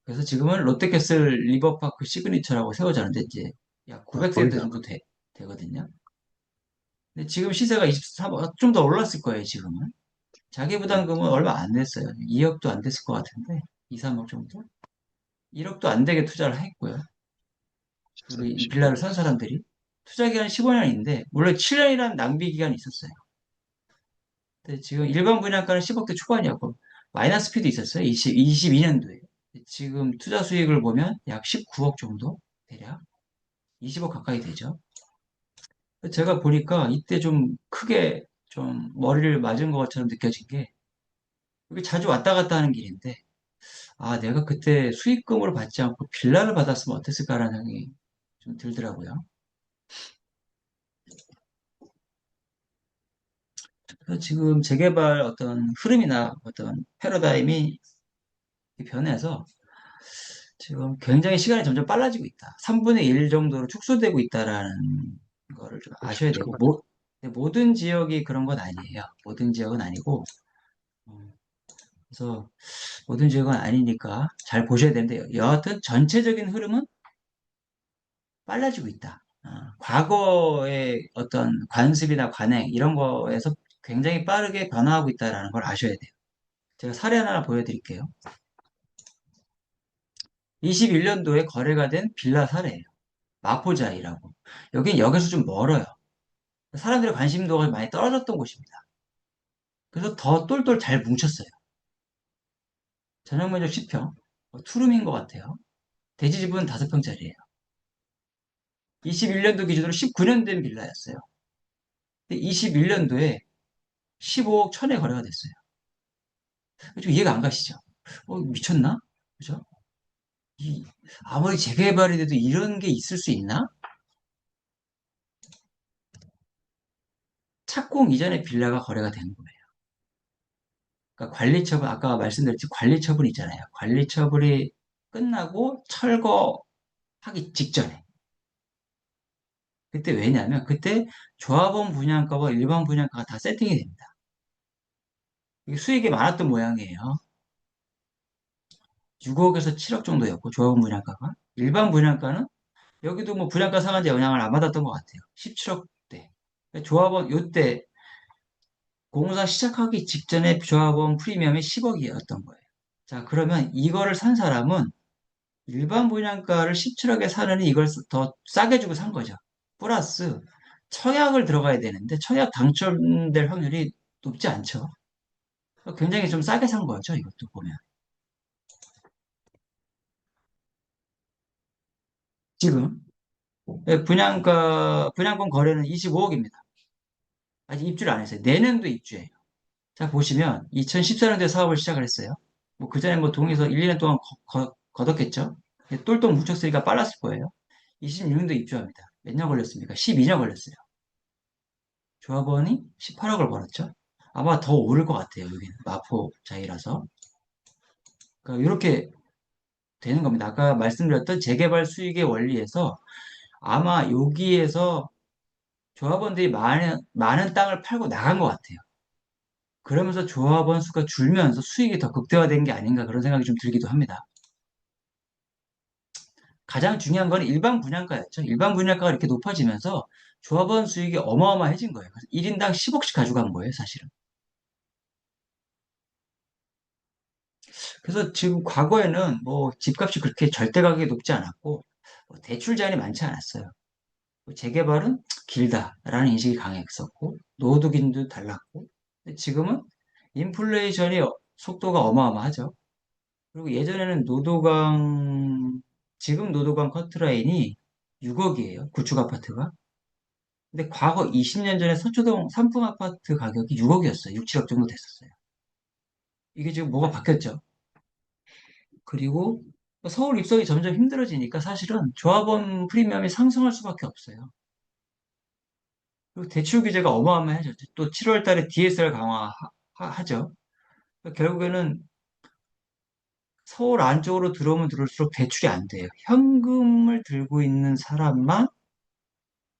그래서 지금은 롯데캐슬 리버파크 시그니처라고 세워졌는데 이제 약 아, 900세대 보인다. 정도 되거든요. 근데 지금 시세가 23, 좀 더 올랐을 거예요, 지금은. 자기 네, 부담금은 얼마 안 됐어요. 2억도 안 됐을 것 같은데, 2, 3억 정도? 1억도 안 되게 투자를 했고요. 그리고 14년, 이 15년. 빌라를 산 사람들이. 투자 기간이 15년인데, 원래 7년이라는 낭비 기간이 있었어요. 근데 지금 일반 분양가는 10억대 초반이었고, 마이너스 피도 있었어요. 22년도에. 지금 투자 수익을 보면 약 19억 정도? 대략? 20억 가까이 되죠. 제가 보니까 이때 좀 크게 좀 머리를 맞은 것처럼 느껴진 게, 여기 자주 왔다 갔다 하는 길인데, 아, 내가 그때 수익금으로 받지 않고 빌라를 받았으면 어땠을까라는 생각이 좀 들더라고요. 그래서 지금 재개발 어떤 흐름이나 어떤 패러다임이 변해서 지금 굉장히 시간이 점점 빨라지고 있다. 3분의 1 정도로 축소되고 있다라는 거를 좀 그렇죠. 아셔야 되고, 정말. 모든 지역이 그런 건 아니에요. 모든 지역은 아니고, 어, 그래서 모든 지역은 아니니까 잘 보셔야 되는데, 여하튼 전체적인 흐름은 빨라지고 있다. 과거의 어떤 관습이나 관행 이런 거에서 굉장히 빠르게 변화하고 있다는 걸 아셔야 돼요. 제가 사례 하나 보여드릴게요. 21년도에 거래가 된 빌라 사례예요. 마포자이라고. 여긴 역에서 좀 멀어요. 사람들의 관심도가 많이 떨어졌던 곳입니다. 그래서 더 똘똘 잘 뭉쳤어요. 전용 면적 10평, 투룸인 것 같아요. 대지 지분 5평짜리예요. 21년도 기준으로 19년 된 빌라였어요. 근데 21년도에 15억 천에 거래가 됐어요. 좀 이해가 안 가시죠? 미쳤나? 그죠? 이, 아무리 재개발이 돼도 이런 게 있을 수 있나? 착공 이전에 빌라가 거래가 된 거예요. 그러니까 관리처분, 아까 말씀드렸지 관리처분 있잖아요. 관리처분이 끝나고 철거하기 직전에. 그때 왜냐면 그때 조합원 분양가와 일반 분양가가 다 세팅이 됩니다. 이게 수익이 많았던 모양이에요. 6억에서 7억 정도였고 조합원 분양가가. 일반 분양가는 여기도 뭐 분양가 상한제 영향을 안 받았던 것 같아요. 17억대. 조합원 요때 공사 시작하기 직전에 조합원 프리미엄이 10억이었던 거예요. 자, 그러면 이거를 산 사람은 일반 분양가를 17억에 사느니 이걸 더 싸게 주고 산 거죠. 플러스 청약을 들어가야 되는데 청약 당첨될 확률이 높지 않죠. 굉장히 좀 싸게 산 거죠. 이것도 보면. 지금 분양권 거래는 25억입니다. 아직 입주를 안 했어요. 내년도 입주해요. 자, 보시면 2014년도에 사업을 시작을 했어요. 뭐 그전에 뭐 동에서 1, 2년 동안 거뒀겠죠. 똘똘 뭉쳤으니까 빨랐을 거예요. 26년도 입주합니다. 몇 년 걸렸습니까? 12년 걸렸어요. 조합원이 18억을 벌었죠. 아마 더 오를 것 같아요. 여기는 마포 자이라서. 그러니까 이렇게 되는 겁니다. 아까 말씀드렸던 재개발 수익의 원리에서 아마 여기에서 조합원들이 많은 땅을 팔고 나간 것 같아요. 그러면서 조합원 수가 줄면서 수익이 더 극대화된 게 아닌가 그런 생각이 좀 들기도 합니다. 가장 중요한 건 일반 분양가였죠. 일반 분양가가 이렇게 높아지면서 조합원 수익이 어마어마해진 거예요. 그래서 1인당 10억씩 가져간 거예요, 사실은. 그래서 지금 과거에는 뭐 집값이 그렇게 절대 가격이 높지 않았고 뭐 대출 제한이 많지 않았어요. 재개발은 길다라는 인식이 강했었고 노후도기도 달랐고 근데 지금은 인플레이션이 속도가 어마어마하죠. 그리고 예전에는 지금 노도강 커트라인이 6억이에요. 구축 아파트가. 근데 과거 20년 전에 서초동 삼풍 아파트 가격이 6억이었어요. 6, 7억 정도 됐었어요. 이게 지금 뭐가 바뀌었죠? 그리고 서울 입성이 점점 힘들어지니까 사실은 조합원 프리미엄이 상승할 수밖에 없어요. 그리고 대출 규제가 어마어마해졌죠. 또 7월 달에 DSR 강화하죠. 결국에는 서울 안쪽으로 들어오면 들어올수록 대출이 안 돼요. 현금을 들고 있는 사람만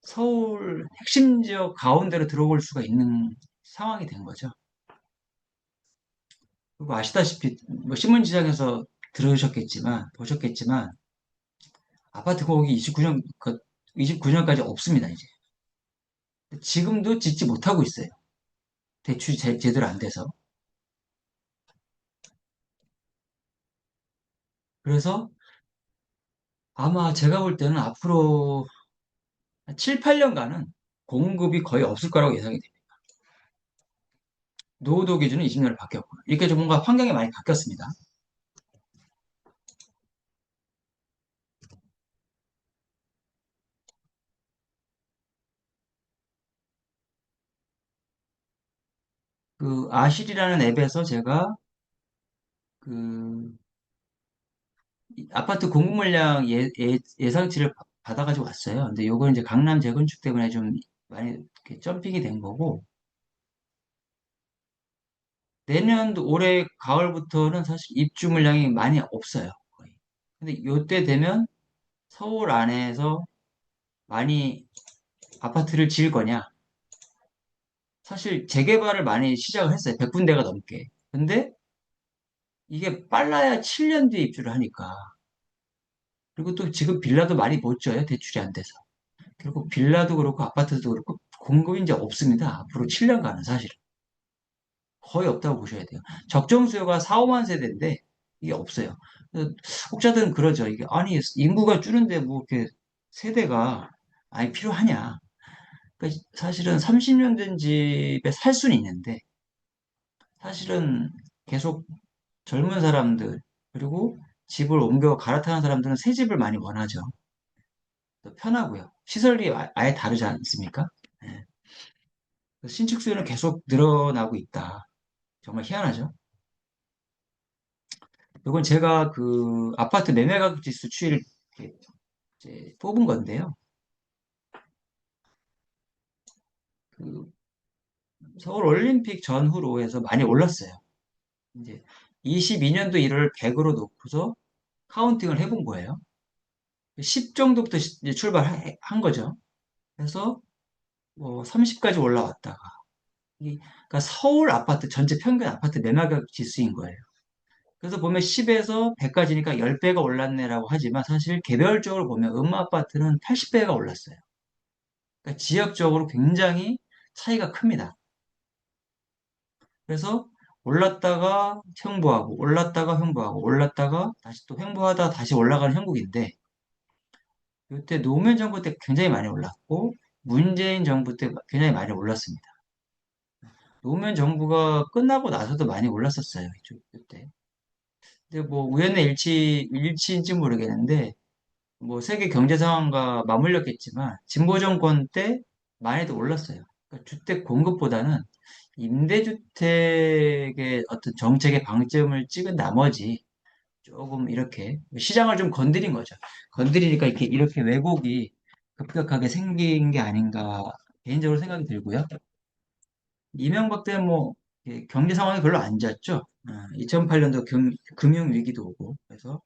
서울 핵심 지역 가운데로 들어올 수가 있는 상황이 된 거죠. 그리고 아시다시피 뭐 신문지상에서 들으셨겠지만 보셨겠지만 아파트 공급이 29년 29년까지 없습니다 이제. 지금도 짓지 못하고 있어요. 대출이 제대로 안 돼서. 그래서 아마 제가 볼 때는 앞으로 한 7, 8년간은 공급이 거의 없을 거라고 예상이 됩니다. 노후도 기준은 20년을 바뀌었고 이렇게 좀 뭔가 환경이 많이 바뀌었습니다. 그 아실이라는 앱에서 제가 그 아파트 공급 물량 예상치를 받아가지고 왔어요. 근데 요건 이제 강남 재건축 때문에 좀 많이 이렇게 점핑이 된 거고 내년도 올해 가을부터는 사실 입주 물량이 많이 없어요. 거의. 근데 요때 되면 서울 안에서 많이 아파트를 지을 거냐? 사실 재개발을 많이 시작을 했어요. 100군데가 넘게. 근데 이게 빨라야 7년 뒤에 입주를 하니까. 그리고 또 지금 빌라도 많이 못 져요. 대출이 안 돼서. 결국 빌라도 그렇고 아파트도 그렇고 공급이 이제 없습니다. 앞으로 7년간은 사실은. 거의 없다고 보셔야 돼요. 적정 수요가 4, 5만 세대인데 이게 없어요. 그래서 혹자들은 그러죠. 이게 아니 인구가 줄는데 뭐 이렇게 세대가 아니 필요하냐? 그러니까 사실은 30년 된 집에 살 수는 있는데 사실은 계속 젊은 사람들 그리고 집을 옮겨 갈아타는 사람들은 새 집을 많이 원하죠. 또 편하고요. 시설이 아예 다르지 않습니까? 예. 그래서 신축 수요는 계속 늘어나고 있다. 정말 희한하죠. 이건 제가 그 아파트 매매가격 지수 추이를 이렇게 이제 뽑은 건데요. 그 서울 올림픽 전후로 해서 많이 올랐어요. 이제 22년도 1월 100으로 놓고서 카운팅을 해본 거예요. 10 정도부터 이제 출발한 거죠. 그래서 뭐 30까지 올라왔다가 그러니까 서울 아파트 전체 평균 아파트 매매가격 지수인 거예요. 그래서 보면 10에서 100까지니까 10배가 올랐네라고 하지만 사실 개별적으로 보면 음아파트는 80배가 올랐어요. 그러니까 지역적으로 굉장히 차이가 큽니다. 그래서 올랐다가 횡보하고 올랐다가 횡보하고 올랐다가 다시 또 횡보하다 다시 올라가는 형국인데 이때 노무현 정부 때 굉장히 많이 올랐고 문재인 정부 때 굉장히 많이 올랐습니다. 노무현 정부가 끝나고 나서도 많이 올랐었어요. 그때. 근데 뭐 우연의 일치인지 모르겠는데 뭐 세계 경제 상황과 맞물렸겠지만 진보 정권 때 많이도 올랐어요. 그러니까 주택 공급보다는 임대주택의 어떤 정책의 방점을 찍은 나머지 조금 이렇게 시장을 좀 건드린 거죠. 건드리니까 이렇게 왜곡이 급격하게 생긴 게 아닌가 개인적으로 생각이 들고요. 이명박 때 뭐 경제 상황이 별로 안 좋았죠. 2008년도 금융 위기도 오고 그래서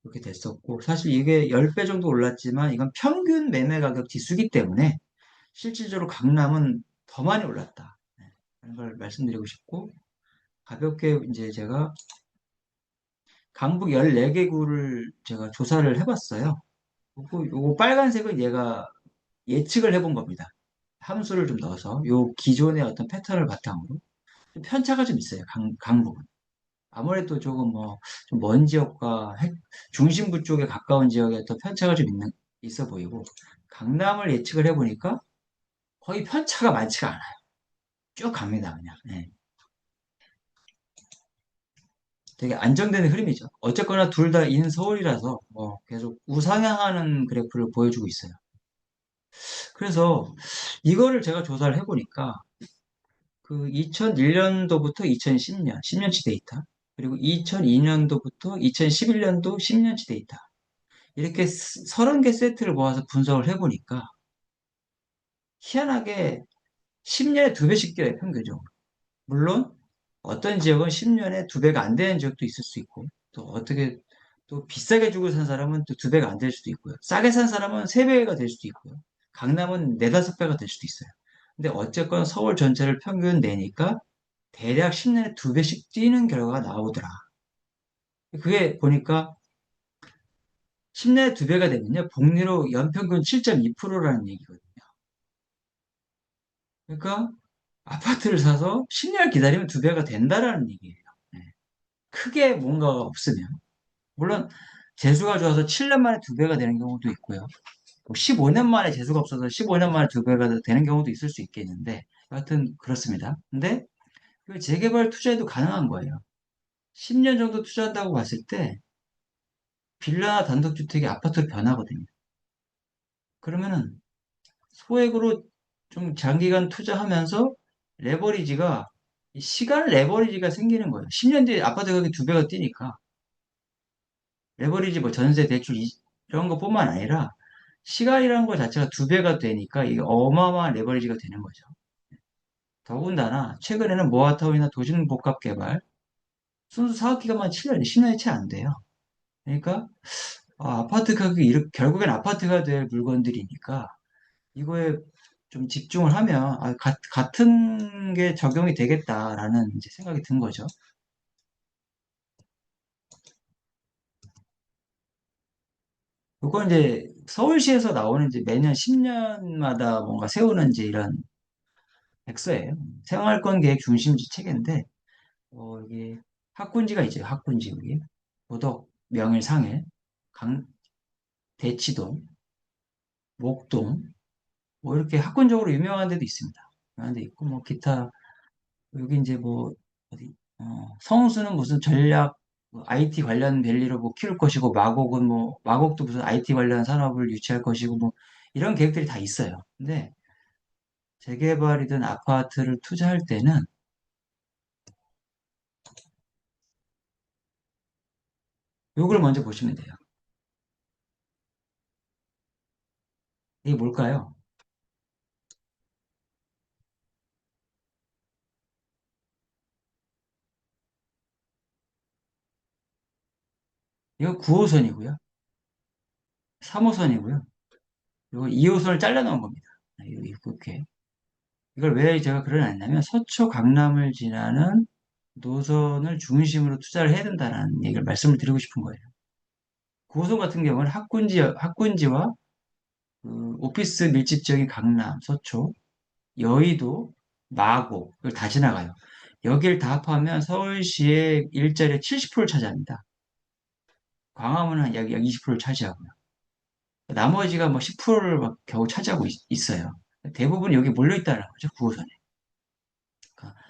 그렇게 됐었고 사실 이게 10배 정도 올랐지만 이건 평균 매매 가격 지수기 때문에 실질적으로 강남은 더 많이 올랐다. 하는 걸 말씀드리고 싶고 가볍게 이제 제가 강북 14개구를 제가 조사를 해봤어요. 요거 빨간색은 얘가 예측을 해본 겁니다. 함수를 좀 넣어서 요 기존의 어떤 패턴을 바탕으로 좀 편차가 좀 있어요. 강북은. 아무래도 조금 뭐, 좀 먼 지역과 중심부 쪽에 가까운 지역에 더 편차가 좀 있어 보이고, 강남을 예측을 해보니까 거의 편차가 많지가 않아요. 쭉 갑니다, 그냥. 예. 되게 안정되는 흐름이죠. 어쨌거나 둘 다 인서울이라서 뭐 계속 우상향하는 그래프를 보여주고 있어요. 그래서 이거를 제가 조사를 해보니까 그 2001년도부터 2010년, 10년치 데이터, 그리고 2002년도부터 2011년도 10년치 데이터, 이렇게 30개 세트를 모아서 분석을 해보니까 희한하게 10년에 두 배씩 뛰어요, 평균적으로. 물론 어떤 지역은 10년에 두 배가 안 되는 지역도 있을 수 있고, 또 어떻게 또 비싸게 주고 산 사람은 또 두 배가 안 될 수도 있고요. 싸게 산 사람은 세 배가 될 수도 있고요. 강남은 네다섯 배가 될 수도 있어요. 근데 어쨌건 서울 전체를 평균 내니까 대략 10년에 두 배씩 뛰는 결과가 나오더라. 그게 보니까 10년에 두 배가 되면요. 복리로 연평균 7.2%라는 얘기거든요. 그러니까 아파트를 사서 10년 기다리면 두 배가 된다라는 얘기예요. 네. 크게 뭔가가 없으면. 물론 재수가 좋아서 7년 만에 두 배가 되는 경우도 있고요. 15년 만에 재수가 없어서 15년 만에 두 배가 되는 경우도 있을 수 있겠는데 여하튼 그렇습니다. 근데 그 재개발 투자에도 가능한 거예요. 10년 정도 투자한다고 봤을 때 빌라나 단독주택이 아파트로 변하거든요. 그러면은 소액으로 좀 장기간 투자하면서 레버리지가 시간 레버리지가 생기는 거예요. 10년 뒤에 아파트 가격이 두 배가 뛰니까 레버리지 뭐 전세 대출 이런 것뿐만 아니라 시간이라는 것 자체가 두 배가 되니까 이게 어마어마한 레버리지가 되는 거죠. 더군다나 최근에는 모아타운이나 도심복합 개발 순수 사업 기간만 7년, 10년이 채 안 돼요. 그러니까 아파트 가격이 결국엔 아파트가 될 물건들이니까 이거에 좀 집중을 하면 같은 게 적용이 되겠다라는 이제 생각이 든 거죠. 이건 이제 서울시에서 나오는 이제 매년 10년마다 뭔가 세우는 이제 이런 백서예요. 생활권 계획 중심지 체계인데 여기 학군지가 있죠. 학군지 여기 고덕, 명일, 상해, 강, 대치동, 목동 뭐 이렇게 학군적으로 유명한 데도 있습니다. 유명한 데 있고 뭐 기타 여기 이제 뭐 어디 성수는 무슨 전략 뭐 IT 관련 밸리로 뭐 키울 것이고 마곡은 뭐 마곡도 무슨 IT 관련 산업을 유치할 것이고 뭐 이런 계획들이 다 있어요. 근데 재개발이든 아파트를 투자할 때는 요걸 먼저 보시면 돼요. 이게 뭘까요? 이거 9호선이고요. 3호선이고요. 이거 2호선을 잘라놓은 겁니다. 이렇게. 이걸 왜 제가 그러냐면 서초 강남을 지나는 노선을 중심으로 투자를 해야 된다는 얘기를 말씀을 드리고 싶은 거예요. 9호선 같은 경우는 학군지와 그 오피스 밀집 지역인 강남, 서초, 여의도, 마곡, 이걸 다 지나가요. 여기를 다 합하면 서울시의 일자리의 70%를 차지합니다. 광화문은 약 20%를 차지하고요. 나머지가 뭐 10%를 막 겨우 차지하고 있어요. 대부분 여기 몰려있다는 거죠, 9호선에. 그러니까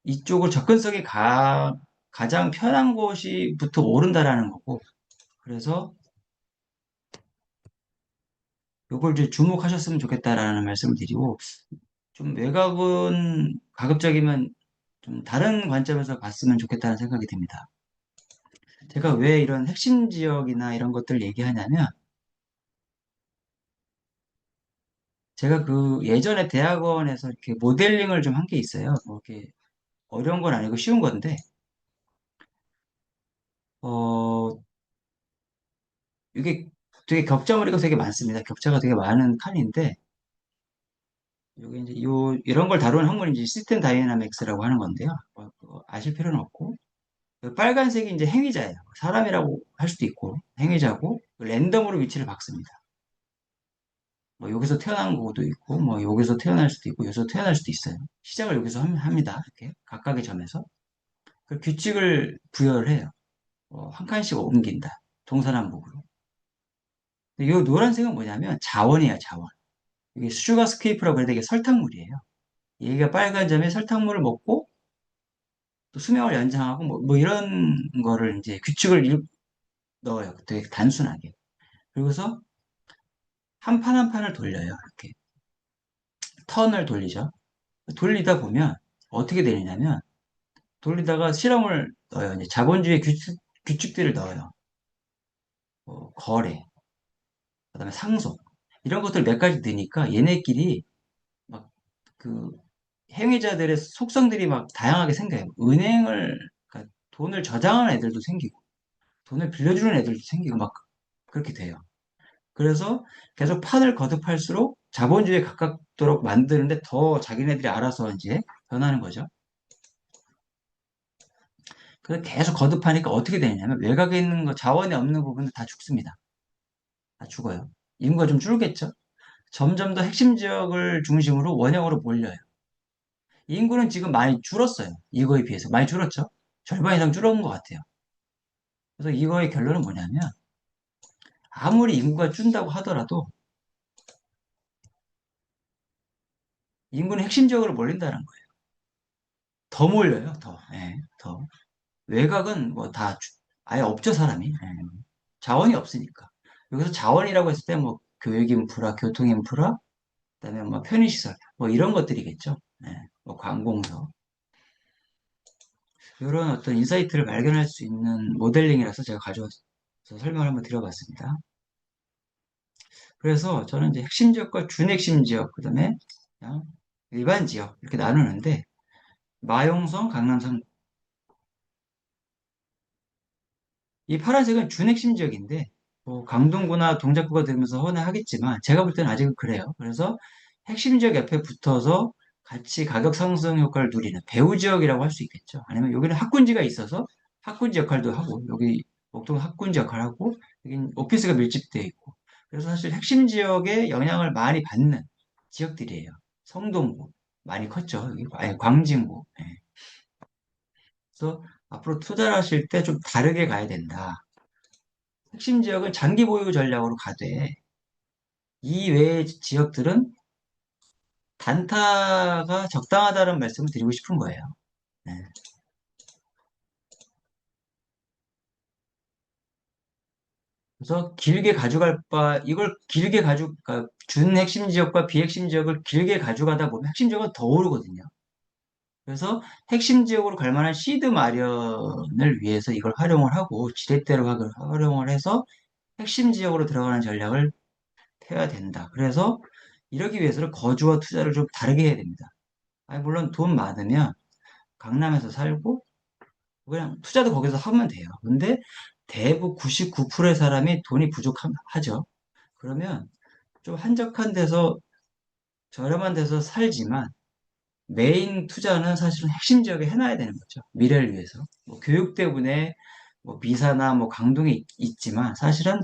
이쪽을 접근성이 가장 편한 곳이부터 오른다라는 거고, 그래서 요걸 이제 주목하셨으면 좋겠다라는 말씀을 드리고, 좀 외곽은 가급적이면 좀 다른 관점에서 봤으면 좋겠다는 생각이 듭니다. 제가 왜 이런 핵심 지역이나 이런 것들을 얘기하냐면, 제가 그 예전에 대학원에서 이렇게 모델링을 좀 한 게 있어요. 뭐 이렇게 어려운 건 아니고 쉬운 건데, 어, 이게 되게 격자무리가 되게 많습니다. 격자가 되게 많은 칸인데, 여기 이제 이런 걸 다루는 학문이 이제 시스템 다이내믹스라고 하는 건데요. 그거 아실 필요는 없고, 그 빨간색이 이제 행위자예요. 사람이라고 할 수도 있고, 행위자고, 랜덤으로 위치를 박습니다. 뭐 여기서 태어난 거도 있고, 뭐 여기서 태어날 수도 있고, 여기서 태어날 수도 있어요. 시작을 여기서 합니다. 이렇게 각각의 점에서. 그 규칙을 부여를 해요. 한 칸씩 옮긴다. 동서남북으로. 이 노란색은 뭐냐면 자원이에요, 자원. 이게 슈가 스케이프라고 해야 되게 설탕물이에요. 얘가 빨간 점에 설탕물을 먹고 또 수명을 연장하고 뭐 이런 거를 이제 규칙을 넣어요. 되게 단순하게. 그리고서 한 판 한 판을 돌려요. 이렇게 턴을 돌리죠. 돌리다 보면 어떻게 되느냐면 돌리다가 실험을 넣어요. 이제 자본주의 규칙들을 넣어요. 거래, 그다음에 상속 이런 것들 몇 가지 넣으니까 얘네끼리 막 그 행위자들의 속성들이 막 다양하게 생겨요. 그러니까 돈을 저장하는 애들도 생기고 돈을 빌려주는 애들도 생기고 막 그렇게 돼요. 그래서 계속 판을 거듭할수록 자본주의에 가깝도록 만드는데 더 자기네들이 알아서 이제 변하는 거죠. 그래서 계속 거듭하니까 어떻게 되냐면 외곽에 있는 거 자원이 없는 부분은 다 죽습니다. 다 죽어요. 인구가 좀 줄겠죠. 점점 더 핵심 지역을 중심으로 원형으로 몰려요. 인구는 지금 많이 줄었어요. 이거에 비해서 많이 줄었죠. 절반 이상 줄어든 것 같아요. 그래서 이거의 결론은 뭐냐면 아무리 인구가 준다고 하더라도 인구는 핵심 지역으로 몰린다는 거예요. 더 몰려요. 더. 예, 더. 외곽은 뭐 다 아예 없죠, 사람이. 예. 자원이 없으니까. 여기서 자원이라고 했을 때 뭐 교육 인프라, 교통 인프라, 그다음에 뭐 편의시설, 뭐 이런 것들이겠죠. 예. 뭐 관공서. 이런 어떤 인사이트를 발견할 수 있는 모델링이라서 제가 가져와서 설명을 한번 드려봤습니다. 그래서 저는 이제 핵심 지역과 준핵심 지역, 그다음에 그냥 일반 지역 이렇게 나누는데 마용성, 강남성 이 파란색은 준핵심 지역인데 뭐 강동구나 동작구가 되면서 헌해하겠지만 제가 볼 때는 아직은 그래요. 그래서 핵심 지역 옆에 붙어서 같이 가격 상승 효과를 누리는 배후 지역이라고 할 수 있겠죠. 아니면 여기는 학군지가 있어서 학군지 역할도 하고 여기 목동 학군지 역할을 하고 여긴 오피스가 밀집되어 있고 그래서 사실 핵심 지역에 영향을 많이 받는 지역들이에요. 성동구 많이 컸죠. 여기 아니, 광진구. 예. 그래서 앞으로 투자를 하실 때 좀 다르게 가야 된다. 핵심 지역은 장기 보유 전략으로 가되 이 외의 지역들은 단타가 적당하다는 말씀을 드리고 싶은 거예요. 네. 그래서 길게 가져갈 바 이걸 길게 그러니까 준 핵심 지역과 비핵심 지역을 길게 가져가다 보면 핵심 지역은 더 오르거든요. 그래서 핵심 지역으로 갈 만한 시드 마련을 위해서 이걸 활용을 하고 지렛대로 활용을 해서 핵심 지역으로 들어가는 전략을 펴야 된다. 그래서 이러기 위해서는 거주와 투자를 좀 다르게 해야 됩니다. 아니, 물론 돈 많으면 강남에서 살고 그냥 투자도 거기서 하면 돼요. 근데 대부분 99%의 사람이 돈이 부족하죠. 그러면 좀 한적한 데서 저렴한 데서 살지만 메인 투자는 사실은 핵심 지역에 해놔야 되는 거죠. 미래를 위해서. 뭐 교육 때문에 뭐 미사나 뭐 강동이 있지만 사실은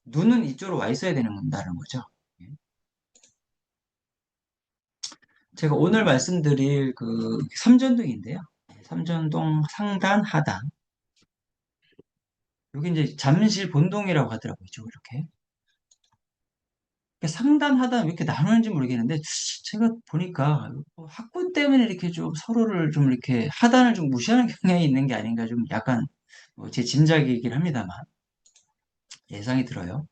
눈은 이쪽으로 와 있어야 된다는 거죠. 예. 제가 오늘 말씀드릴 그 삼전동인데요. 삼전동 상단, 하단. 여기 이제 잠실 본동이라고 하더라고요. 이쪽 이렇게. 상단, 하단 왜 이렇게 나누는지 모르겠는데 제가 보니까 학군 때문에 이렇게 좀 서로를 좀 이렇게 하단을 좀 무시하는 경향이 있는 게 아닌가 좀 약간 뭐제 짐작이긴 합니다만 예상이 들어요.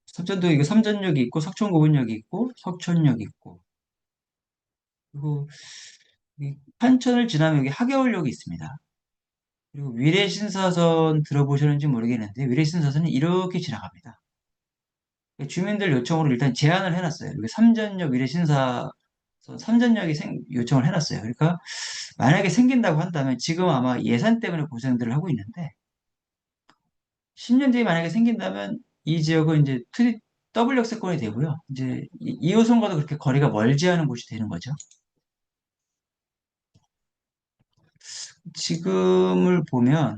석전도 이거 삼전역이 있고 석천고분역이 있고 석천역이 있고 그리고 이 판천을 지나면 여기 하계월역이 있습니다. 그리고 위례신사선 들어보셨는지 모르겠는데 위례신사선이 이렇게 지나갑니다. 주민들 요청으로 일단 제안을 해놨어요. 여기 삼전역 위례신사 삼전역이 요청을 해놨어요. 그러니까 만약에 생긴다고 한다면 지금 아마 예산 때문에 고생들을 하고 있는데 10년 뒤에 만약에 생긴다면 이 지역은 이제 더블 역세권이 되고요. 이제 2호선과도 그렇게 거리가 멀지 않은 곳이 되는 거죠. 지금을 보면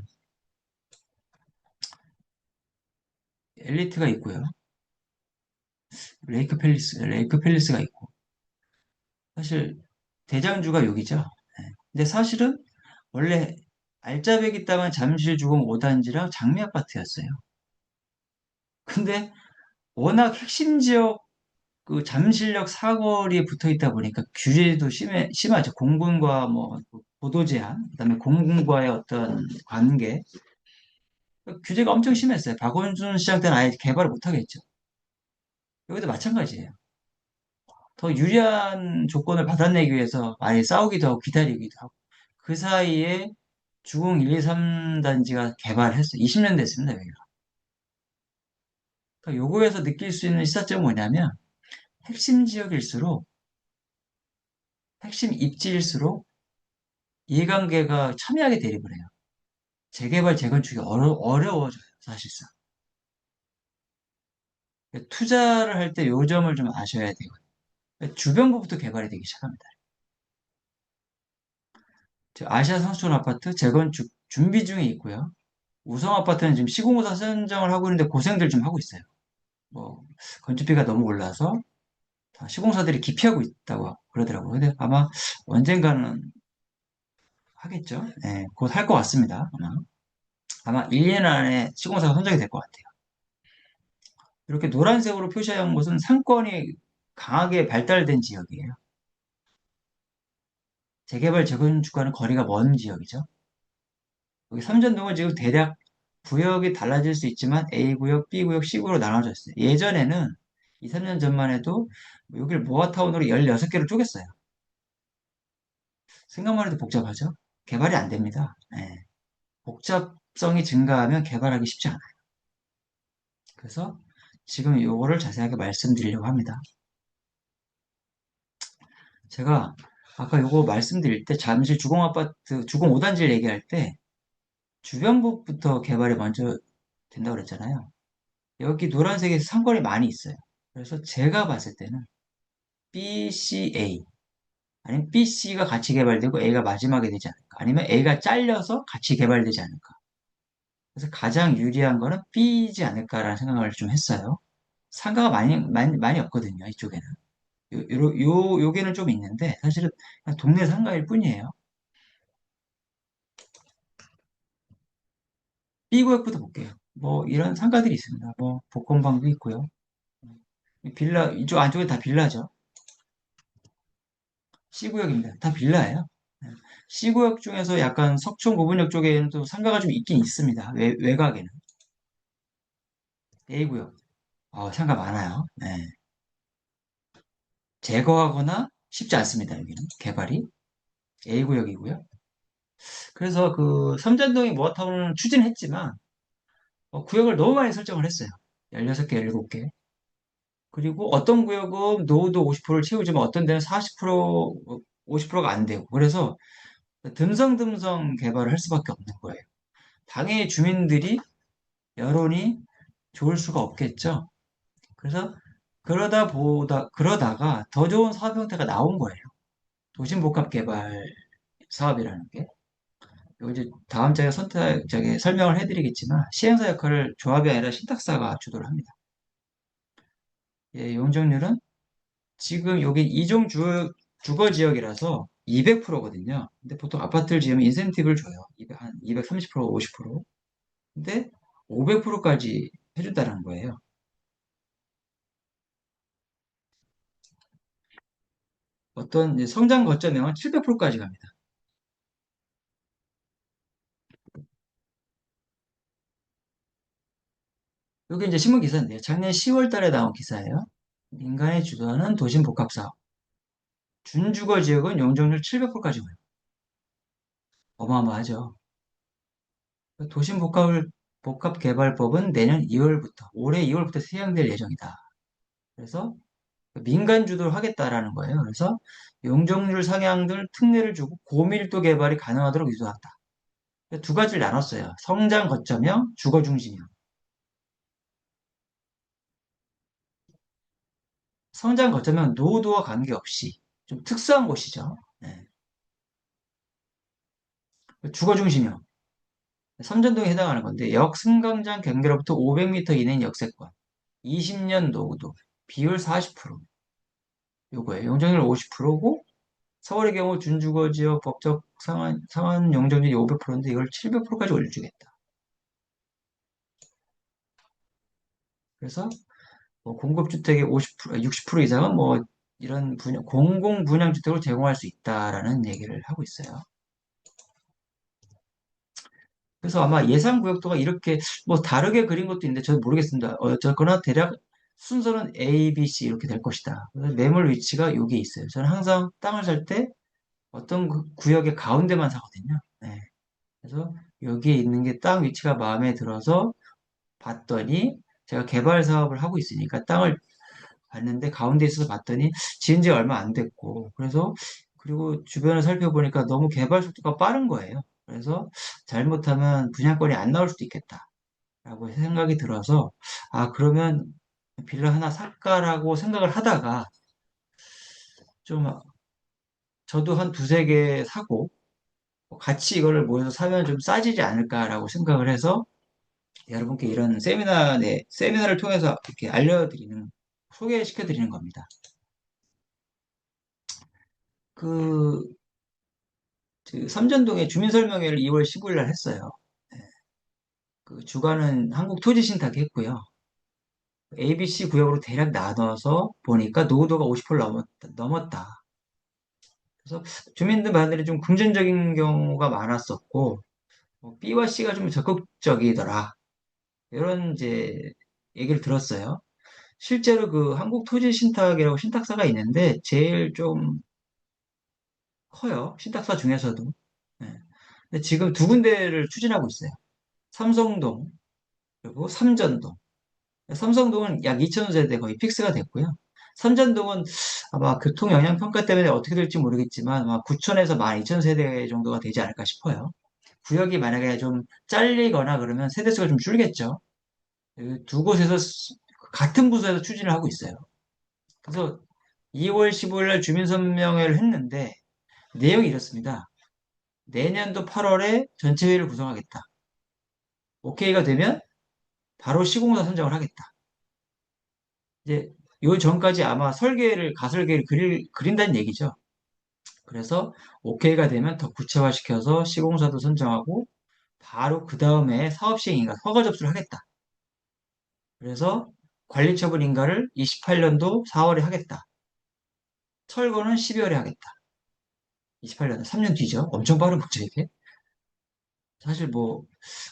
엘리트가 있고요. 레이크 팰리스가 있고 사실 대장주가 여기죠. 네. 근데 사실은 원래 알짜배기 땅은 잠실 주공 5단지랑 장미 아파트였어요. 근데 워낙 핵심 지역 그 잠실역 사거리에 붙어 있다 보니까 규제도 심하죠. 공군과 뭐 보도 제한, 그다음에 공군과의 어떤 관계, 규제가 엄청 심했어요. 박원순 시장 때는 아예 개발을 못 하겠죠. 여기도 마찬가지예요. 더 유리한 조건을 받아내기 위해서 아예 싸우기도 하고 기다리기도 하고 그 사이에 주공 1, 2, 3단지가 개발했어요. 20년 됐습니다, 여기가. 그러니까 요거에서 느낄 수 있는 시사점은 뭐냐면 핵심 지역일수록 핵심 입지일수록 이해관계가 첨예하게 대립을 해요. 재개발, 재건축이 어려워져요, 사실상. 투자를 할 때 요 점을 좀 아셔야 되고요. 주변부부터 개발이 되기 시작합니다. 아시아 성수촌 아파트 재건축 준비 중에 있고요. 우성 아파트는 지금 시공사 선정을 하고 있는데 고생들 좀 하고 있어요. 뭐 건축비가 너무 올라서 다 시공사들이 기피하고 있다고 그러더라고요. 근데 아마 언젠가는 하겠죠. 네, 곧 할 것 같습니다. 아마 1년 안에 시공사가 선정이 될 것 같아요. 이렇게 노란색으로 표시한 곳은 상권이 강하게 발달된 지역이에요. 재개발, 재건축과는 거리가 먼 지역이죠. 여기 삼전동은 지금 대략 구역이 달라질 수 있지만 A구역, B구역, C구역으로 나눠져 있어요. 예전에는 2, 3년 전만 해도 여기를 모아타운으로 16개로 쪼갰어요. 생각만 해도 복잡하죠? 개발이 안 됩니다. 예. 복잡성이 증가하면 개발하기 쉽지 않아요. 그래서 지금 이거를 자세하게 말씀드리려고 합니다. 제가 아까 이거 말씀드릴 때 잠실 주공아파트, 주공 5단지를 얘기할 때 주변부부터 개발이 먼저 된다고 그랬잖아요. 여기 노란색에 상권이 많이 있어요. 그래서 제가 봤을 때는 BCA 아니면 BC가 같이 개발되고 A가 마지막에 되지 않을까. 아니면 A가 잘려서 같이 개발되지 않을까. 그래서 가장 유리한 거는 B이지 않을까라는 생각을 좀 했어요. 상가가 많이 없거든요, 이쪽에는. 요게는 좀 있는데, 사실은 그냥 동네 상가일 뿐이에요. B구역부터 볼게요. 뭐, 이런 상가들이 있습니다. 뭐, 복권방도 있고요. 빌라, 이쪽 안쪽에 다 빌라죠. C구역입니다. 다 빌라예요. 네. C구역 중에서 약간 석촌 고분역 쪽에는 또 상가가 좀 있긴 있습니다. 외곽에는. A구역. 상가 많아요. 네. 제거하거나 쉽지 않습니다. 여기는 개발이. A구역이고요. 그래서 그 삼전동이 모아타운을 추진했지만 구역을 너무 많이 설정을 했어요. 16개, 17개. 그리고 어떤 구역은 노후도 50%를 채우지만 어떤 데는 40%, 50%가 안 되고. 그래서 듬성듬성 개발을 할 수밖에 없는 거예요. 당연히 주민들이 여론이 좋을 수가 없겠죠. 그래서 그러다가 더 좋은 사업 형태가 나온 거예요. 도심복합개발 사업이라는 게. 이거 이제 다음 장에 저기 설명을 해드리겠지만 시행사 역할을 조합이 아니라 신탁사가 주도를 합니다. 예, 용적률은 지금 여기 이종 주거 지역이라서 200%거든요. 근데 보통 아파트를 지으면 인센티브를 줘요. 한 230%, 50%. 근데 500%까지 해준다는 거예요. 어떤 이제 성장 거점명은 700%까지 갑니다. 여기 이제 신문 기사인데요. 작년 10월 달에 나온 기사예요. 민간이 주도하는 도심 복합 사업. 준주거 지역은 용적률 700%까지 가요. 어마어마하죠. 도심복합개발법은 내년 2월부터, 올해 2월부터 시행될 예정이다. 그래서 민간 주도를 하겠다라는 거예요. 그래서 용적률 상향들 특례를 주고 고밀도 개발이 가능하도록 유도한다. 두 가지를 나눴어요. 성장 거점형, 주거 중심형. 성장 거점형 노후도와 관계없이 좀 특수한 곳이죠. 네. 주거 중심형. 삼전동에 해당하는 건데 역 승강장 경계로부터 500m 이내인 역세권, 20년 노후도, 비율 40%. 요거예요. 용적률 50%고 서울의 경우 준주거지역 법적 상한 용적률이 500%인데 이걸 700%까지 올려주겠다. 그래서 뭐 공급주택의 50%, 60% 이상은 뭐 이런 공공 분양주택을 제공할 수 있다라는 얘기를 하고 있어요. 그래서 아마 예상 구역도가 이렇게 뭐 다르게 그린 것도 있는데 저는 모르겠습니다. 어쨌거나 대략 순서는 A, B, C 이렇게 될 것이다. 그래서 매물 위치가 여기 있어요. 저는 항상 땅을 살 때 어떤 구역의 가운데만 사거든요. 네. 그래서 여기에 있는 게 땅 위치가 마음에 들어서 봤더니 제가 개발 사업을 하고 있으니까 땅을 봤는데 가운데 있어서 봤더니 지은 지 얼마 안 됐고 그래서 그리고 주변을 살펴보니까 너무 개발 속도가 빠른 거예요. 그래서 잘못하면 분양권이 안 나올 수도 있겠다라고 생각이 들어서 아 그러면 빌라 하나 살까라고 생각을 하다가 좀 저도 한 두세 개 사고 같이 이거를 모여서 사면 좀 싸지지 않을까라고 생각을 해서 여러분께 이런 세미나를 통해서 이렇게 알려드리는 소개시켜드리는 겁니다. 그 삼전동에 주민설명회를 2월 15일 날 했어요. 네. 그 주관은 한국토지신탁이 했고요. ABC 구역으로 대략 나눠서 보니까 노후도가 50% 넘었다. 그래서 주민들 반응이 좀 긍정적인 경우가 많았었고, B와 C가 좀 적극적이더라. 이런 이제 얘기를 들었어요. 실제로 그 한국토지신탁이라고 신탁사가 있는데 제일 좀 커요. 신탁사 중에서도. 네. 근데 지금 두 군데를 추진하고 있어요. 삼성동 그리고 삼전동. 삼성동은 약 2,000세대 거의 픽스가 됐고요. 삼전동은 아마 교통 영향 평가 때문에 어떻게 될지 모르겠지만 아마 9,000에서 12,000세대 정도가 되지 않을까 싶어요. 구역이 만약에 좀 잘리거나 그러면 세대수가 좀 줄겠죠. 두 곳에서 같은 부서에서 추진을 하고 있어요. 그래서 2월 15일 날 주민선명회를 했는데 내용이 이렇습니다. 내년도 8월에 전체 회의를 구성하겠다. 오케이가 되면 바로 시공사 선정을 하겠다. 이제 요 전까지 아마 가설계를 그린다는 얘기죠. 그래서 오케이가 되면 더 구체화시켜서 시공사도 선정하고 바로 그 다음에 사업 시행인가 허가 접수를 하겠다. 그래서 관리처분 인가를 28년도 4월에 하겠다. 철거는 12월에 하겠다. 28년, 3년 뒤죠. 엄청 빠른 거죠, 이게. 사실 뭐,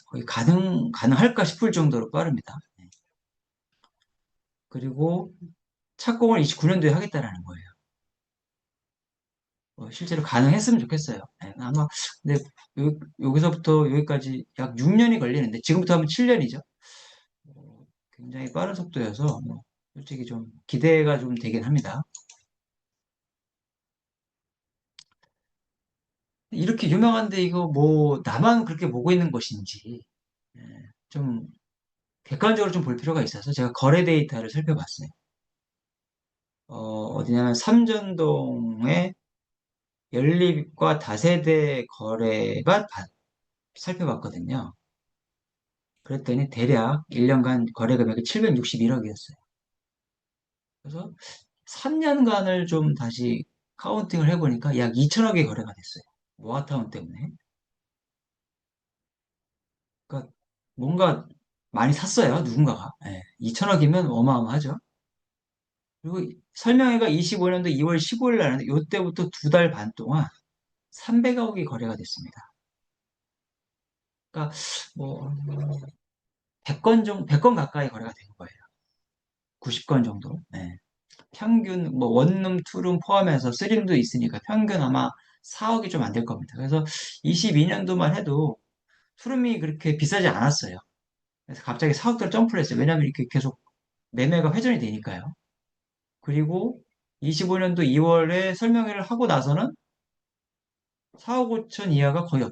거의 가능할까 싶을 정도로 빠릅니다. 네. 그리고 착공을 29년도에 하겠다라는 거예요. 실제로 가능했으면 좋겠어요. 네, 아마, 근데 여기서부터 여기까지 약 6년이 걸리는데, 지금부터 하면 7년이죠. 굉장히 빠른 속도여서, 솔직히 좀 기대가 좀 되긴 합니다. 이렇게 유명한데 이거 뭐, 나만 그렇게 보고 있는 것인지, 예, 좀 객관적으로 좀 볼 필요가 있어서 제가 거래 데이터를 살펴봤어요. 어디냐면 삼전동의 연립과 다세대 거래가 살펴봤거든요. 그랬더니 대략 1년간 거래 금액이 761억이었어요. 그래서 3년간을 좀 다시 카운팅을 해보니까 약 2천억의 거래가 됐어요. 모아타운 때문에. 그러니까 뭔가 많이 샀어요, 누군가가. 2천억이면 어마어마하죠. 그리고 설명회가 25년도 2월 15일 날인데 이때부터 두 달 반 동안 300억이 거래가 됐습니다. 그러니까 뭐 100건 가까이 거래가 된 거예요. 90건 정도. 네. 평균 뭐 원룸, 투룸 포함해서 쓰림도 있으니까 평균 아마 4억이 좀 안 될 겁니다. 그래서 22년도만 해도 투룸이 그렇게 비싸지 않았어요. 그래서 갑자기 4억대로 점프를 했어요. 왜냐하면 이렇게 계속 매매가 회전이 되니까요. 그리고 25년도 2월에 설명회를 하고 나서는 4억 5천 이하가 거의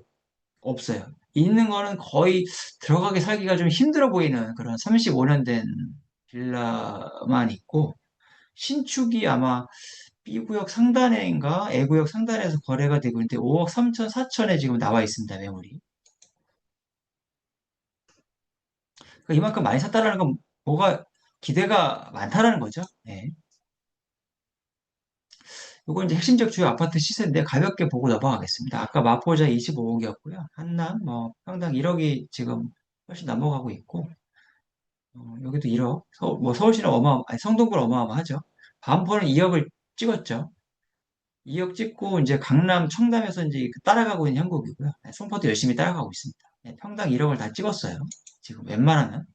없어요. 있는 거는 거의 들어가게 살기가 좀 힘들어 보이는 그런 35년 된 빌라만 있고 신축이 아마 B구역 상단에인가 A구역 상단에서 거래가 되고 있는데 5억 3천, 4천에 지금 나와 있습니다, 매물이. 그러니까 이만큼 많이 샀다라는 건 뭐가 기대가 많다라는 거죠. 네. 요건 이제 핵심적 주요 아파트 시세인데 가볍게 보고 넘어가겠습니다. 아까 마포자 25억이었고요. 한남, 뭐, 평당 1억이 지금 훨씬 넘어가고 있고, 여기도 1억. 뭐 서울시는 아니, 성동구는 어마어마하죠. 반포는 2억을 찍었죠. 2억 찍고, 이제 강남, 청담에서 이제 따라가고 있는 형국이고요. 네, 송파도 열심히 따라가고 있습니다. 네, 평당 1억을 다 찍었어요. 지금 웬만하면.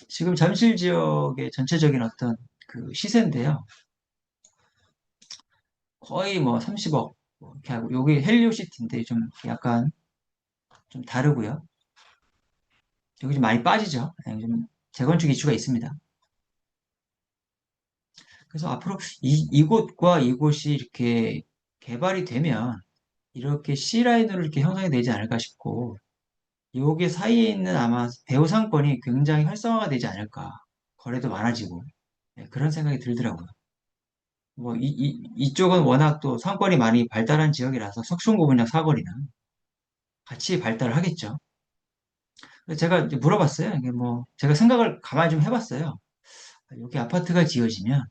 지금 잠실 지역의 전체적인 어떤 그 시세인데요. 거의 뭐 30억 이렇게 하고 여기 헬리오시티인데 좀 약간 좀 다르고요. 여기 좀 많이 빠지죠. 네, 좀 재건축 이슈가 있습니다. 그래서 앞으로 이곳과 이곳이 이렇게 개발이 되면 이렇게 C라인으로 이렇게 형성이 되지 않을까 싶고 여기 사이에 있는 아마 배우 상권이 굉장히 활성화가 되지 않을까. 거래도 많아지고 네, 그런 생각이 들더라고요. 뭐 이쪽은 워낙 또 상권이 많이 발달한 지역이라서 석촌구 분양 사거리는 같이 발달을 하겠죠. 그래서 제가 이제 물어봤어요. 이게 뭐, 제가 생각을 가만히 좀 해봤어요. 여기 아파트가 지어지면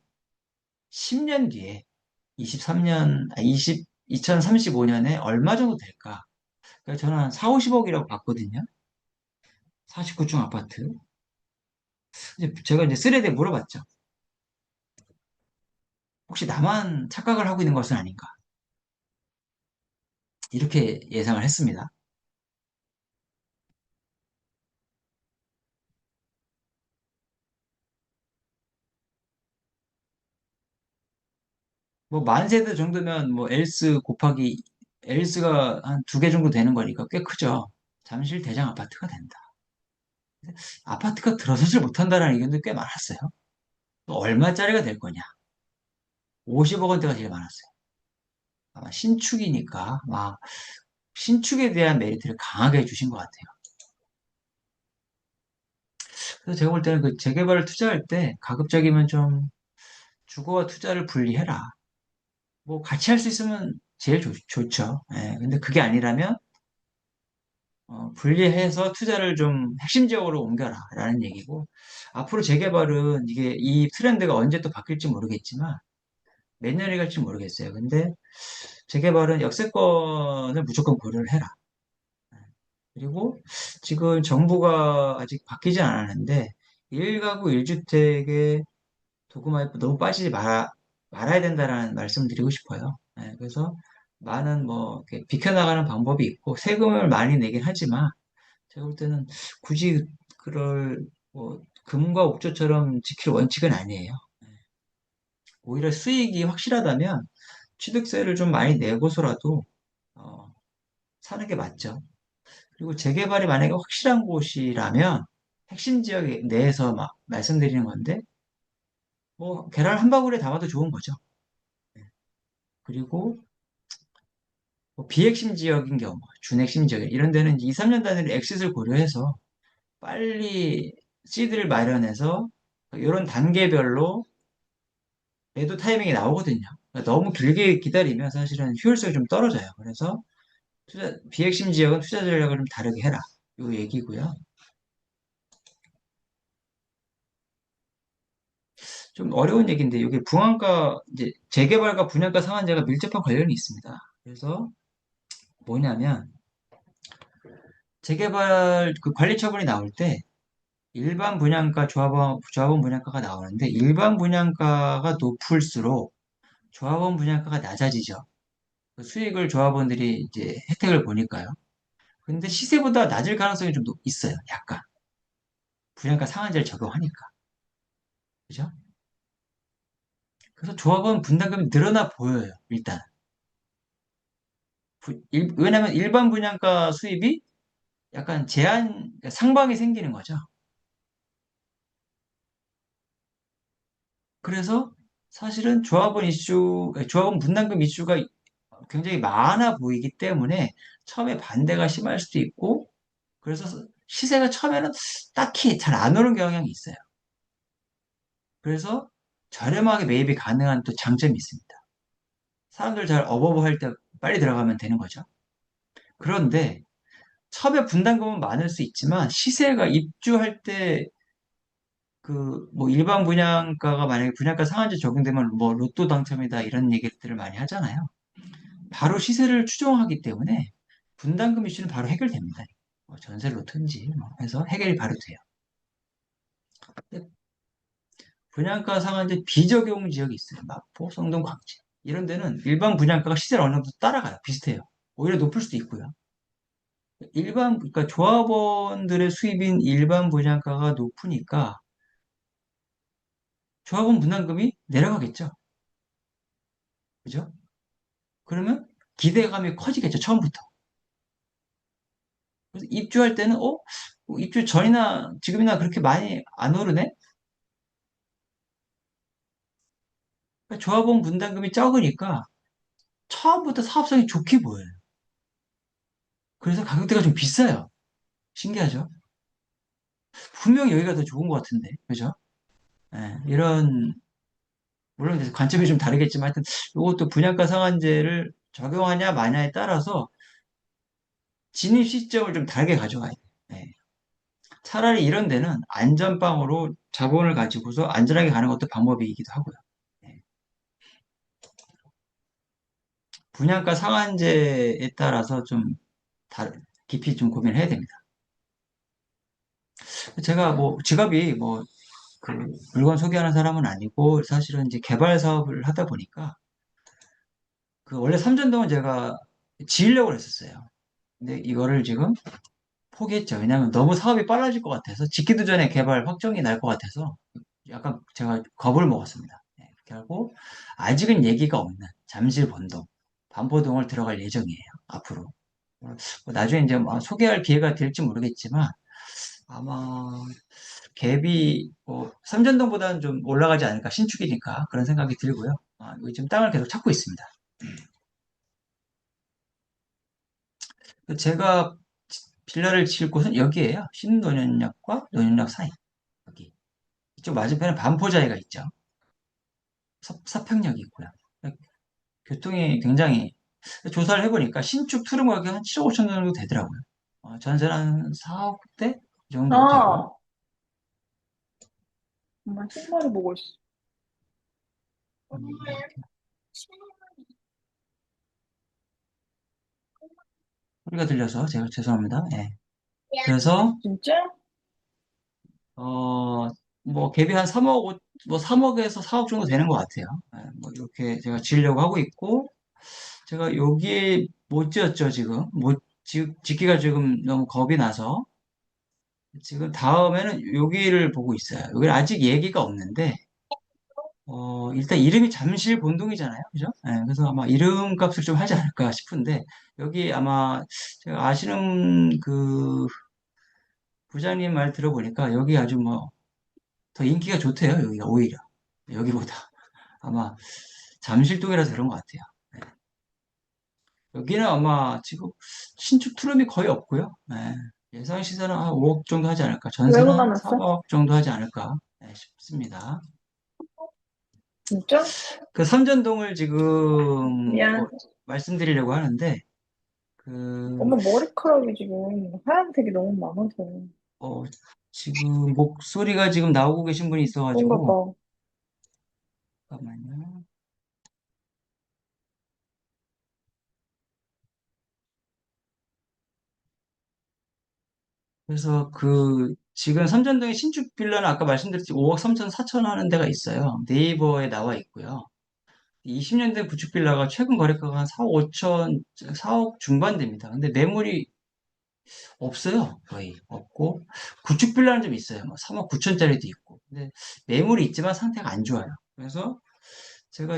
10년 뒤에 23년, 2035년에 얼마 정도 될까? 그래서 저는 한 4, 50억이라고 봤거든요. 49층 아파트. 제가 이제 쓰레기에 물어봤죠. 혹시 나만 착각을 하고 있는 것은 아닌가? 이렇게 예상을 했습니다. 뭐, 만 세대 정도면 뭐, 엘스가 한 두 개 정도 되는 거니까 꽤 크죠. 잠실 대장 아파트가 된다. 아파트가 들어서질 못한다는 의견도 꽤 많았어요. 또 얼마짜리가 될 거냐? 50억 원대가 제일 많았어요. 아마 신축이니까 막 신축에 대한 메리트를 강하게 해주신 것 같아요. 그래서 제가 볼 때는 그 재개발을 투자할 때 가급적이면 좀 주거와 투자를 분리해라. 뭐 같이 할 수 있으면 제일 좋죠. 예, 근데 그게 아니라면 분리해서 투자를 좀 핵심 지역으로 옮겨라 라는 얘기고 앞으로 재개발은 이게 이 트렌드가 언제 또 바뀔지 모르겠지만 몇 년이 갈지 모르겠어요. 근데 재개발은 역세권을 무조건 고려를 해라. 그리고 지금 정부가 아직 바뀌지 않았는데 1가구 1주택에 도급만 너무 빠지지 말아야 된다는 말씀 드리고 싶어요. 네, 그래서 많은 뭐 이렇게 비켜나가는 방법이 있고 세금을 많이 내긴 하지만 제가 볼 때는 굳이 그럴 뭐 금과 옥조처럼 지킬 원칙은 아니에요. 오히려 수익이 확실하다면 취득세를 좀 많이 내고서라도 어, 사는 게 맞죠. 그리고 재개발이 만약에 확실한 곳이라면 핵심 지역 내에서 막 말씀드리는 건데 뭐 계란 한 바구리에 담아도 좋은 거죠. 그리고 뭐 비핵심 지역인 경우, 준핵심 지역 이런 데는 2, 3년 단위로 엑싯을 고려해서 빨리 시드를 마련해서 이런 단계별로 매도 타이밍이 나오거든요. 그러니까 너무 길게 기다리면 사실은 효율성이 좀 떨어져요. 그래서 비핵심 지역은 투자 전략을 좀 다르게 해라. 요 얘기고요. 좀 어려운 얘기인데, 이게 분양가, 이제 재개발과 분양가 상한제가 밀접한 관련이 있습니다. 그래서 뭐냐면, 재개발 그 관리 처분이 나올 때 일반 분양가, 조합원 분양가가 나오는데, 일반 분양가가 높을수록 조합원 분양가가 낮아지죠. 그 수익을 조합원들이 이제 혜택을 보니까요. 근데 시세보다 낮을 가능성이 좀 있어요. 약간. 분양가 상한제를 적용하니까. 그죠? 그래서 조합원 분담금이 늘어나 보여요. 일단. 왜냐면 일반 분양가 수입이 약간 상방이 생기는 거죠. 그래서 사실은 조합원 분담금 이슈가 굉장히 많아 보이기 때문에 처음에 반대가 심할 수도 있고, 그래서 시세가 처음에는 딱히 잘 안 오른 경향이 있어요. 그래서 저렴하게 매입이 가능한 또 장점이 있습니다. 사람들 잘 어버버 할 때 빨리 들어가면 되는 거죠. 그런데 처음에 분담금은 많을 수 있지만 시세가 입주할 때 뭐 일반 분양가가 만약에 분양가 상한제 적용되면 뭐 로또 당첨이다 이런 얘기들을 많이 하잖아요. 바로 시세를 추정하기 때문에 분담금 이슈는 바로 해결됩니다. 뭐 전세를 놓든지 뭐 해서 해결이 바로 돼요. 근데 분양가 상한제 비적용 지역이 있어요. 마포, 성동, 광진. 이런 데는 일반 분양가가 시세를 어느 정도 따라가요. 비슷해요. 오히려 높을 수도 있고요. 그러니까 조합원들의 수입인 일반 분양가가 높으니까 조합원 분담금이 내려가겠죠. 그죠? 그러면 기대감이 커지겠죠. 처음부터. 그래서 입주할 때는, 입주 전이나 지금이나 그렇게 많이 안 오르네? 그러니까 조합원 분담금이 적으니까 처음부터 사업성이 좋게 보여요. 그래서 가격대가 좀 비싸요. 신기하죠? 분명히 여기가 더 좋은 것 같은데. 그죠? 예, 물론 이제 관점이 좀 다르겠지만 하여튼 이것도 분양가 상한제를 적용하냐 마냐에 따라서 진입 시점을 좀 다르게 가져가야 돼요. 예. 차라리 이런 데는 안전빵으로 자본을 가지고서 안전하게 가는 것도 방법이기도 하고요. 예. 분양가 상한제에 따라서 좀 깊이 좀 고민을 해야 됩니다. 제가 뭐 직업이 뭐 그 물건 소개하는 사람은 아니고 사실은 이제 개발 사업을 하다 보니까 그 원래 삼전동은 제가 지으려고 했었어요. 근데 이거를 지금 포기했죠. 왜냐하면 너무 사업이 빨라질 것 같아서 짓기도 전에 개발 확정이 날 것 같아서 약간 제가 겁을 먹었습니다. 네, 그렇게 하고 아직은 얘기가 없는 잠실 본동, 반포동을 들어갈 예정이에요. 앞으로. 나중에 이제 뭐 소개할 기회가 될지 모르겠지만 아마 갭이 삼전동보다는 좀 올라가지 않을까 신축이니까 그런 생각이 들고요. 요즘 땅을 계속 찾고 있습니다. 제가 빌라를 지을 곳은 여기에요. 신논현역과 논현역 사이. 여기. 이쪽 맞은편에 반포자리가 있죠. 서평역이 있고요. 교통이 굉장히 조사를 해보니까 신축 투룸 가격이 한 7억 5천 정도 되더라고요. 전세는 한 4억대 정도 되고요. 아, 엄마 신발을 보고 있어. 이렇게 소리가 들려서 제가 죄송합니다. 예. 그래서 진짜? 어, 뭐 갭이 한 3억, 뭐 3억에서 4억 정도 되는 것 같아요. 뭐 이렇게 제가 지으려고 하고 있고 제가 여기에 못 지었죠 지금. 못 짓기가 지금 너무 겁이 나서 지금 다음에는 여기를 보고 있어요. 여기 아직 얘기가 없는데, 일단 이름이 잠실 본동이잖아요. 그죠? 예, 그래서 아마 이름값을 좀 하지 않을까 싶은데, 여기 아마 제가 아시는 그 부장님 말 들어보니까 여기 아주 뭐 더 인기가 좋대요. 여기가 오히려. 여기보다. 아마 잠실동이라서 그런 것 같아요. 예. 여기는 아마 지금 신축 투룸이 거의 없고요. 예상 시세는 한 5억 정도 하지 않을까. 전세는 외국 한 나왔어? 3억 정도 하지 않을까 싶습니다. 진짜? 그 삼전동을 지금 미안. 말씀드리려고 하는데 그 엄마 머리카락이 지금 하얀색이 너무 많아서. 어, 지금 목소리가 지금 나오고 계신 분이 그런가 있어가지고 봐. 잠깐만요. 그래서 지금 삼전동에 신축 빌라는 아까 말씀드렸지 5억 3천 4천 하는 데가 있어요. 네이버에 나와 있고요. 20년대 구축 빌라가 최근 거래가가 한 4억 5천, 4억 중반대입니다. 근데 매물이 없어요. 거의 없고 구축 빌라는 좀 있어요. 뭐 3억 9천짜리도 있고. 근데 매물이 있지만 상태가 안 좋아요. 그래서 제가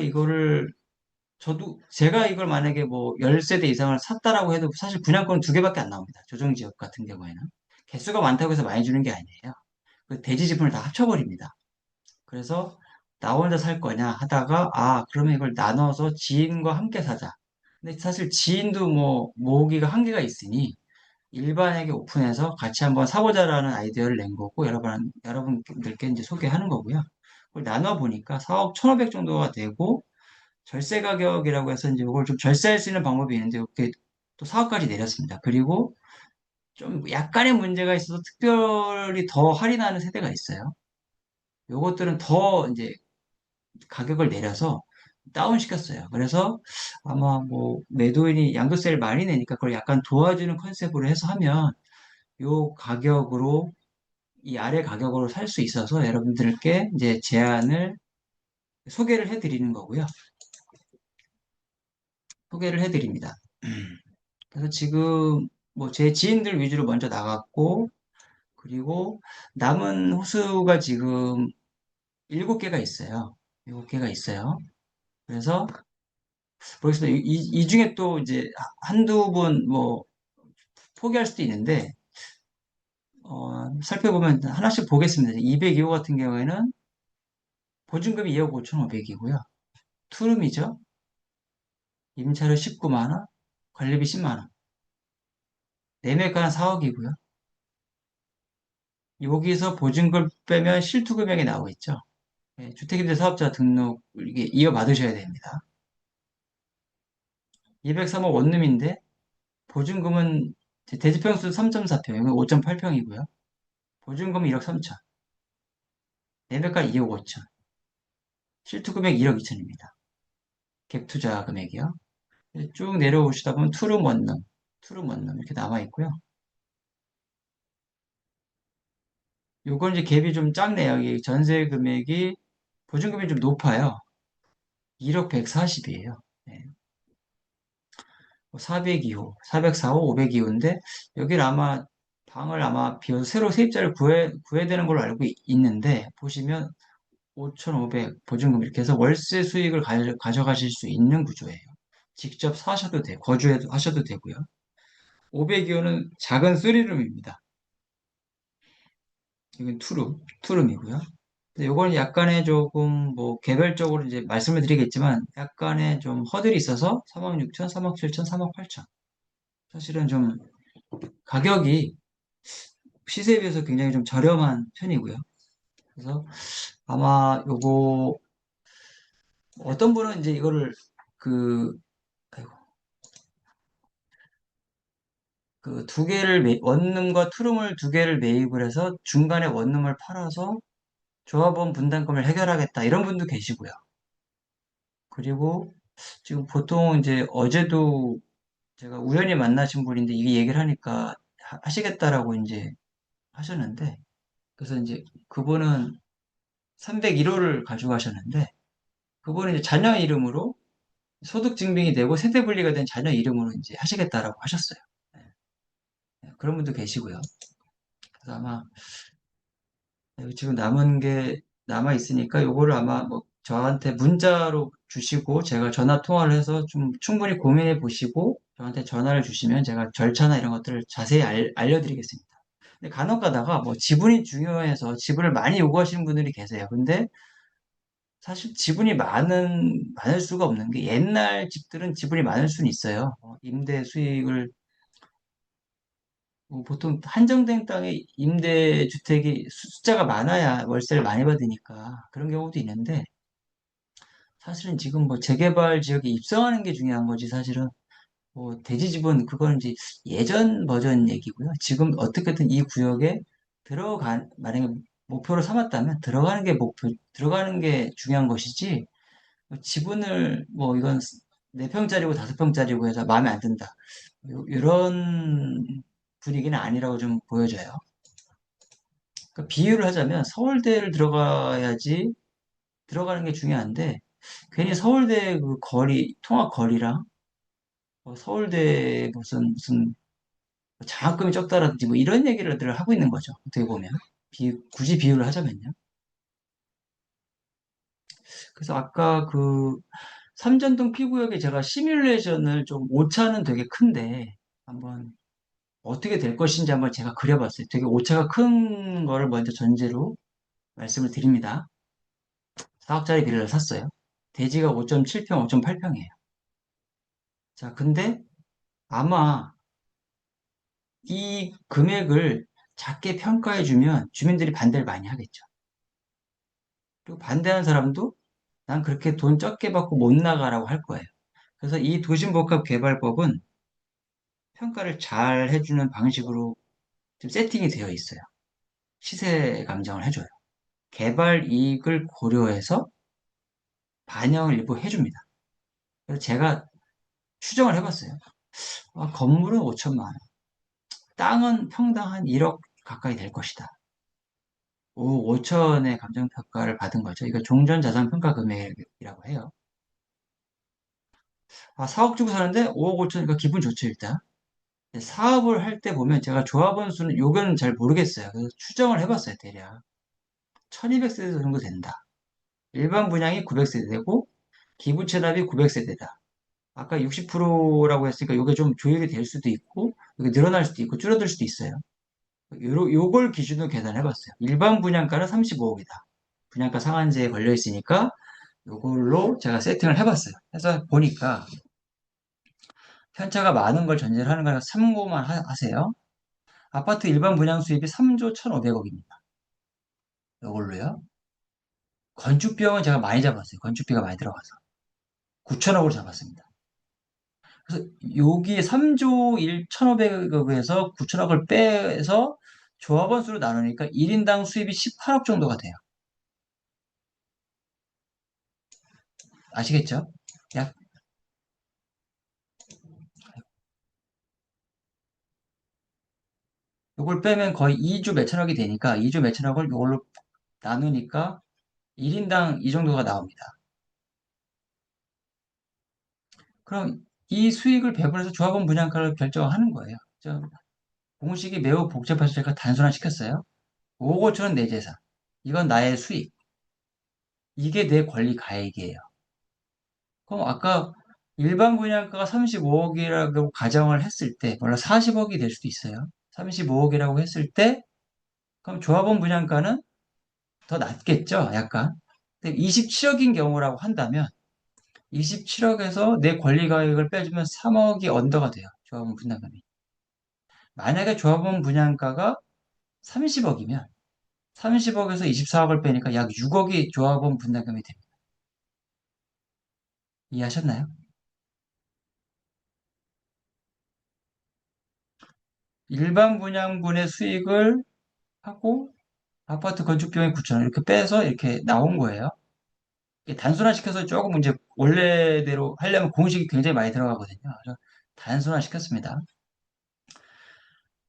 제가 이걸 만약에 뭐 10세대 이상을 샀다라고 해도 사실 분양권 두 개밖에 안 나옵니다. 조정 지역 같은 경우에는. 개수가 많다고 해서 많이 주는 게 아니에요. 그 대지 지분을 다 합쳐버립니다. 그래서 나 혼자 살 거냐 하다가 그러면 이걸 나눠서 지인과 함께 사자. 근데 사실 지인도 뭐 모으기가 한계가 있으니 일반에게 오픈해서 같이 한번 사보자라는 아이디어를 낸 거고 여러분들께 이제 소개하는 거고요. 그걸 나눠보니까 4억 1,500 정도가 되고 절세 가격이라고 해서 이제 이걸 좀 절세할 수 있는 방법이 있는데 이렇게 또 4억까지 내렸습니다. 그리고 좀 약간의 문제가 있어서 특별히 더 할인하는 세대가 있어요. 요것들은 더 이제 가격을 내려서 다운시켰어요. 그래서 아마 뭐 매도인이 양도세를 많이 내니까 그걸 약간 도와주는 컨셉으로 해서 하면 요 가격으로 이 아래 가격으로 살 수 있어서 여러분들께 이제 제안을 소개를 해드리는 거고요. 소개를 해드립니다. 그래서 지금 뭐 제 지인들 위주로 먼저 나갔고 그리고 남은 호수가 지금 7개가 있어요. 7개가 있어요. 그래서 모르겠습니다. 이 중에 또 이제 한두 분 뭐 포기할 수도 있는데 살펴보면 하나씩 보겠습니다. 202호 같은 경우에는 보증금이 2억 5,500이고요. 투룸이죠. 임차료 19만 원, 관리비 10만 원. 매매가는 4억이고요. 여기서 보증금 빼면 실투 금액이 나오겠죠. 예, 주택임대 사업자 등록 이게 이어받으셔야 됩니다. 203호 원룸인데 보증금은 대지평수 3.4평, 여기 5.8평이고요. 보증금은 1억 3천, 매매가 2억 5천, 실투 금액 1억 2천입니다. 갭 투자 금액이요. 쭉 내려오시다 보면 투룸 원룸, 투룸 원룸 이렇게 남아 있고요. 요건 이제 갭이 좀 작네요. 이 전세 금액이 보증금이 좀 높아요. 1억 140이에요. 402호, 404호, 502호인데 여기를 아마 방을 아마 비워서 새로 세입자를 구해야 되는 걸로 알고 있는데 보시면 5,500 보증금 이렇게 해서 월세 수익을 가져가실 수 있는 구조예요. 직접 사셔도 돼요. 거주해도 하셔도 되고요. 502호는 작은 3룸입니다. 이건 투룸이고요. 근데 요건 약간의 조금 뭐 개별적으로 이제 말씀을 드리겠지만 약간의 좀 허들이 있어서 3억 6천, 3억 7천, 3억 8천. 사실은 좀 가격이 시세에 비해서 굉장히 좀 저렴한 편이고요. 그래서 아마 요거 어떤 분은 이제 이거를 그 아이고 그 두 개를 원룸과 투룸을 두 개를 매입을 해서 중간에 원룸을 팔아서 조합원 분담금을 해결하겠다 이런 분도 계시고요. 그리고 지금 보통 이제 어제도 제가 우연히 만나신 분인데 이 얘기를 하니까 하시겠다라고 이제 하셨는데 그래서 이제 그분은 301호를 가져가셨는데 그분은 이제 자녀 이름으로 소득 증빙이 되고 세대 분리가 된 자녀 이름으로 이제 하시겠다라고 하셨어요. 네, 그런 분도 계시고요. 그래서 아마 지금 남은 게 남아 있으니까 요거를 아마 뭐 저한테 문자로 주시고 제가 전화 통화를 해서 좀 충분히 고민해 보시고 저한테 전화를 주시면 제가 절차나 이런 것들을 자세히 알려드리겠습니다. 근데 간혹 가다가 뭐 지분이 중요해서 지분을 많이 요구하시는 분들이 계세요. 근데 사실 지분이 많을 수가 없는 게 옛날 집들은 지분이 많을 수는 있어요. 임대 수익을 뭐 보통 한정된 땅에 임대주택이 숫자가 많아야 월세를 많이 받으니까 그런 경우도 있는데 사실은 지금 뭐 재개발 지역에 입성하는 게 중요한 거지 사실은 뭐 대지집은 그건 이제 예전 버전 얘기고요. 지금 어떻게든 이 구역에 만약에 목표로 삼았다면 들어가는 게 중요한 것이지 뭐 지분을 뭐 이건 4평짜리고 5평짜리고 해서 마음에 안 든다. 이런 분위기는 아니라고 좀 보여져요. 그러니까 비유를 하자면 서울대를 들어가야지 들어가는 게 중요한데 괜히 서울대 그 통학 거리랑 서울대 무슨 장학금이 적다라든지 뭐 이런 얘기를 하고 있는 거죠. 어떻게 보면 굳이 비유를 하자면요. 그래서 아까 그 삼전동 피구역에 제가 시뮬레이션을 좀 오차는 되게 큰데 한번 어떻게 될 것인지 한번 제가 그려봤어요. 되게 오차가 큰 거를 먼저 전제로 말씀을 드립니다. 4억짜리 빌라를 샀어요. 대지가 5.7평, 5.8평이에요. 자, 근데 아마 이 금액을 작게 평가해주면 주민들이 반대를 많이 하겠죠. 그리고 반대하는 사람도 난 그렇게 돈 적게 받고 못 나가라고 할 거예요. 그래서 이 도심복합개발법은 평가를 잘 해주는 방식으로 좀 세팅이 되어 있어요. 시세 감정을 해줘요. 개발 이익을 고려해서 반영을 일부 해줍니다. 그래서 제가 추정을 해봤어요. 건물은 5천만 원, 땅은 평당 한 1억 가까이 될 것이다. 5천의 감정평가를 받은 거죠. 이거 종전자산평가 금액이라고 해요. 4억 주고 사는데 5억 5천이니까 기분 좋죠, 일단. 사업을 할 때 보면 제가 조합원 수는 요건 잘 모르겠어요. 그래서 추정을 해봤어요, 대략. 1200세대 정도 된다. 일반 분양이 900세대 되고 기부 체납이 900세대다. 아까 60%라고 했으니까 이게 좀 조율이 될 수도 있고 이게 늘어날 수도 있고 줄어들 수도 있어요. 요걸 기준으로 계산해봤어요. 일반 분양가는 35억이다. 분양가 상한제에 걸려 있으니까 요걸로 제가 세팅을 해봤어요. 해서 보니까 편차가 많은 걸 전제를 하는 거라 참고만 하세요. 아파트 일반 분양 수입이 3조 1,500억입니다. 이걸로요. 건축비용은 제가 많이 잡았어요. 건축비가 많이 들어가서. 9천억으로 잡았습니다. 그래서 여기 3조 1,500억에서 9천억을 빼서 조합원 수로 나누니까 1인당 수입이 18억 정도가 돼요. 아시겠죠? 약 이걸 빼면 거의 2조 몇천억이 되니까 2조 몇천억을 이걸로 나누니까 1인당 이 정도가 나옵니다. 그럼 이 수익을 배분해서 조합원 분양가를 결정하는 거예요. 공식이 매우 복잡해서 제가 단순화시켰어요. 5억 5천은 내 재산. 이건 나의 수익. 이게 내 권리 가액이에요. 그럼 아까 일반 분양가가 35억이라고 가정을 했을 때, 물론 40억이 될 수도 있어요. 35억이라고 했을 때, 그럼 조합원 분양가는 더 낮겠죠? 약간. 근데 27억인 경우라고 한다면, 27억에서 내 권리가액을 빼주면 3억이 언더가 돼요. 조합원 분양금이. 만약에 조합원 분양가가 30억이면 30억에서 24억을 빼니까 약 6억이 조합원 분담금이 됩니다. 이해하셨나요? 일반 분양분의 수익을 하고 아파트 건축 비용이 9천원 이렇게 빼서 이렇게 나온 거예요. 이게 단순화시켜서 조금 이제 원래대로 하려면 공식이 굉장히 많이 들어가거든요. 그래서 단순화시켰습니다.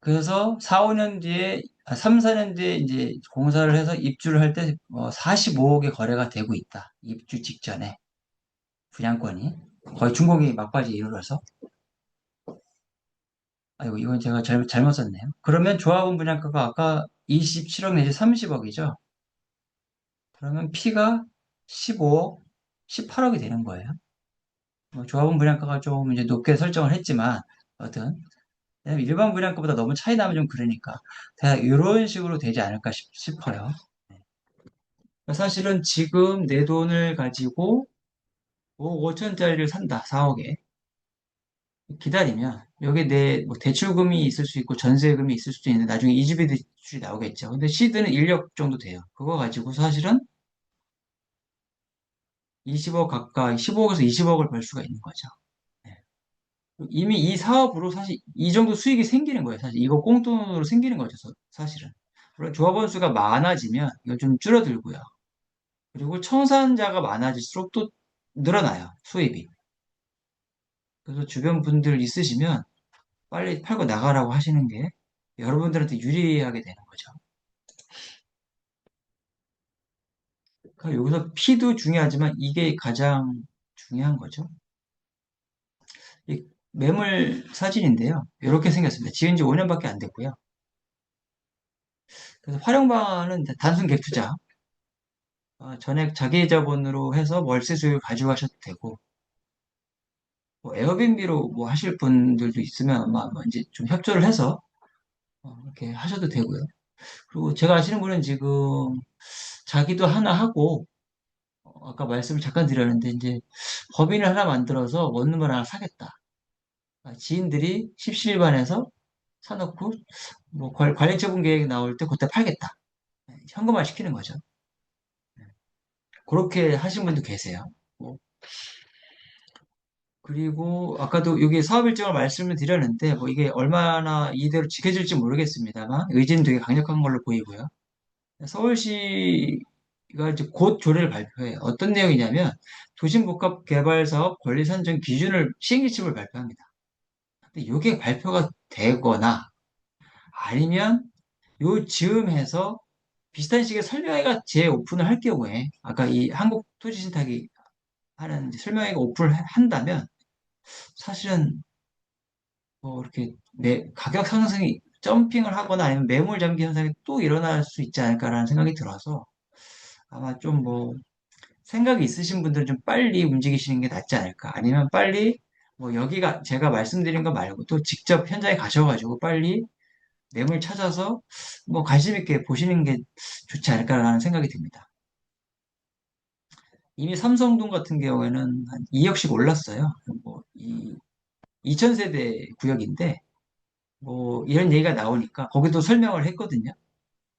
그래서 4, 5년 뒤에, 3, 4년 뒤에 이제 공사를 해서 입주를 할 때 45억의 거래가 되고 있다. 입주 직전에 분양권이 거의 준공이 막바지에 이르러서. 아이고, 이건 제가 잘못 썼네요. 그러면 조합원 분양가가 아까 27억 내지 30억이죠? 그러면 P가 15억, 18억이 되는 거예요. 조합원 분양가가 좀 이제 높게 설정을 했지만, 어떤, 왜냐면 일반 분양가보다 너무 차이 나면 좀 그러니까. 대략 이런 식으로 되지 않을까 싶어요. 사실은 지금 내 돈을 가지고 5억 5천짜리를 산다, 4억에. 기다리면 여기 내 대출금이 있을 수 있고 전세금이 있을 수도 있는데 나중에 이주비 대출이 나오겠죠. 근데 시드는 1억 정도 돼요. 그거 가지고 사실은 20억 가까이 15억에서 20억을 벌 수가 있는 거죠. 네. 이미 이 사업으로 사실 이 정도 수익이 생기는 거예요. 사실 이거 꽁돈으로 생기는 거죠. 사실은. 물론 조합원 수가 많아지면 이거 좀 줄어들고요. 그리고 청산자가 많아질수록 또 늘어나요. 수입이. 그래서 주변 분들 있으시면 빨리 팔고 나가라고 하시는 게 여러분들한테 유리하게 되는 거죠. 그러니까 여기서 P도 중요하지만 이게 가장 중요한 거죠. 이 매물 사진인데요. 이렇게 생겼습니다. 지은 지 5년밖에 안 됐고요. 그래서 활용 방안은 단순 갭 투자. 전액 자기 자본으로 해서 월세 수익을 가져가셔도 되고, 에어비앤비로 하실 분들도 있으면 아마 이제 좀 협조를 해서 이렇게 하셔도 되고요. 그리고 제가 아시는 분은 지금 자기도 하나 하고, 아까 말씀을 잠깐 드렸는데, 이제 법인을 하나 만들어서 원룸을 하나 사겠다. 지인들이 십시일반에서 사놓고, 관리처분 계획 나올 때 그때 팔겠다. 현금화 시키는 거죠. 그렇게 하신 분도 계세요. 뭐, 그리고 아까도 여기 사업 일정을 말씀을 드렸는데, 이게 얼마나 이대로 지켜질지 모르겠습니다만, 의지는 되게 강력한 걸로 보이고요. 서울시 이제 곧 조례를 발표해요. 어떤 내용이냐면 도심복합개발사업 권리 산정 기준을 시행지침을 발표합니다. 근데 이게 발표가 되거나 아니면 요 즈음해서 비슷한 식의 설명회가 재오픈을 할 경우에 아까 이 한국토지신탁이 하는 이제 설명회가 오픈을 한다면 사실은 뭐 이렇게 가격 상승이 점핑을 하거나 아니면 매물 잠기 현상이 또 일어날 수 있지 않을까라는 생각이 들어서 아마 좀 뭐 생각이 있으신 분들은 좀 빨리 움직이시는 게 낫지 않을까. 아니면 빨리 뭐 여기가 제가 말씀드린 거 말고 또 직접 현장에 가셔가지고 빨리 매물 찾아서 뭐 관심 있게 보시는 게 좋지 않을까라는 생각이 듭니다. 이미 삼성동 같은 경우에는 한 2억씩 올랐어요. 뭐 2000세대 구역인데 뭐 이런 얘기가 나오니까 거기도 설명을 했거든요.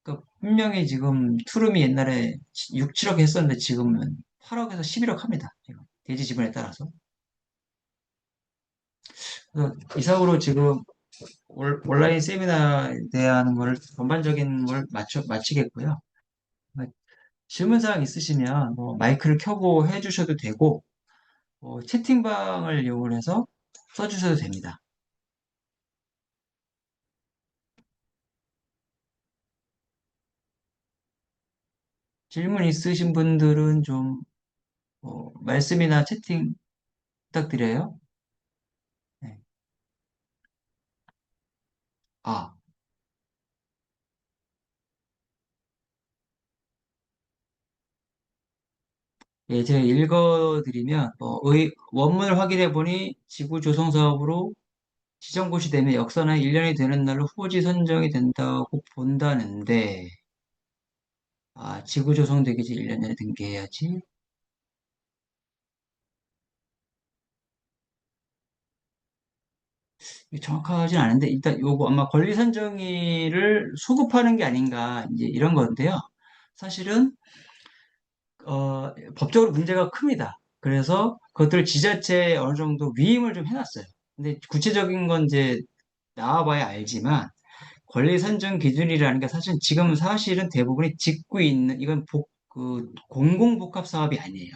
그러니까 분명히 지금 투룸이 옛날에 6, 7억 했었는데 지금은 8억에서 11억 합니다. 지금 대지 지분에 따라서. 그래서 이상으로 지금 온라인 세미나에 대한 거를 전반적인 걸 마치겠고요. 질문 사항 있으시면 뭐 마이크를 켜고 해주셔도 되고 채팅방을 이용해서 써주셔도 됩니다. 질문 있으신 분들은 좀 말씀이나 채팅 부탁드려요. 네. 아, 예, 제가 읽어드리면 원문을 확인해 보니 지구 조성 사업으로 지정고시 되면 역사나 1년이 되는 날로 후보지 선정이 된다고 본다는데 지구 조성되기 전 1년 전에 등기해야지. 이게 정확하진 않은데 일단 요거 아마 권리 선정위를 소급하는 게 아닌가 이제 이런 건데요. 사실은 법적으로 문제가 큽니다. 그래서 그것들 지자체에 어느 정도 위임을 좀 해놨어요. 근데 구체적인 건 이제 나와봐야 알지만 권리 선정 기준이라는 게 사실은 대부분이 짓고 있는 이건 공공 복합 사업이 아니에요.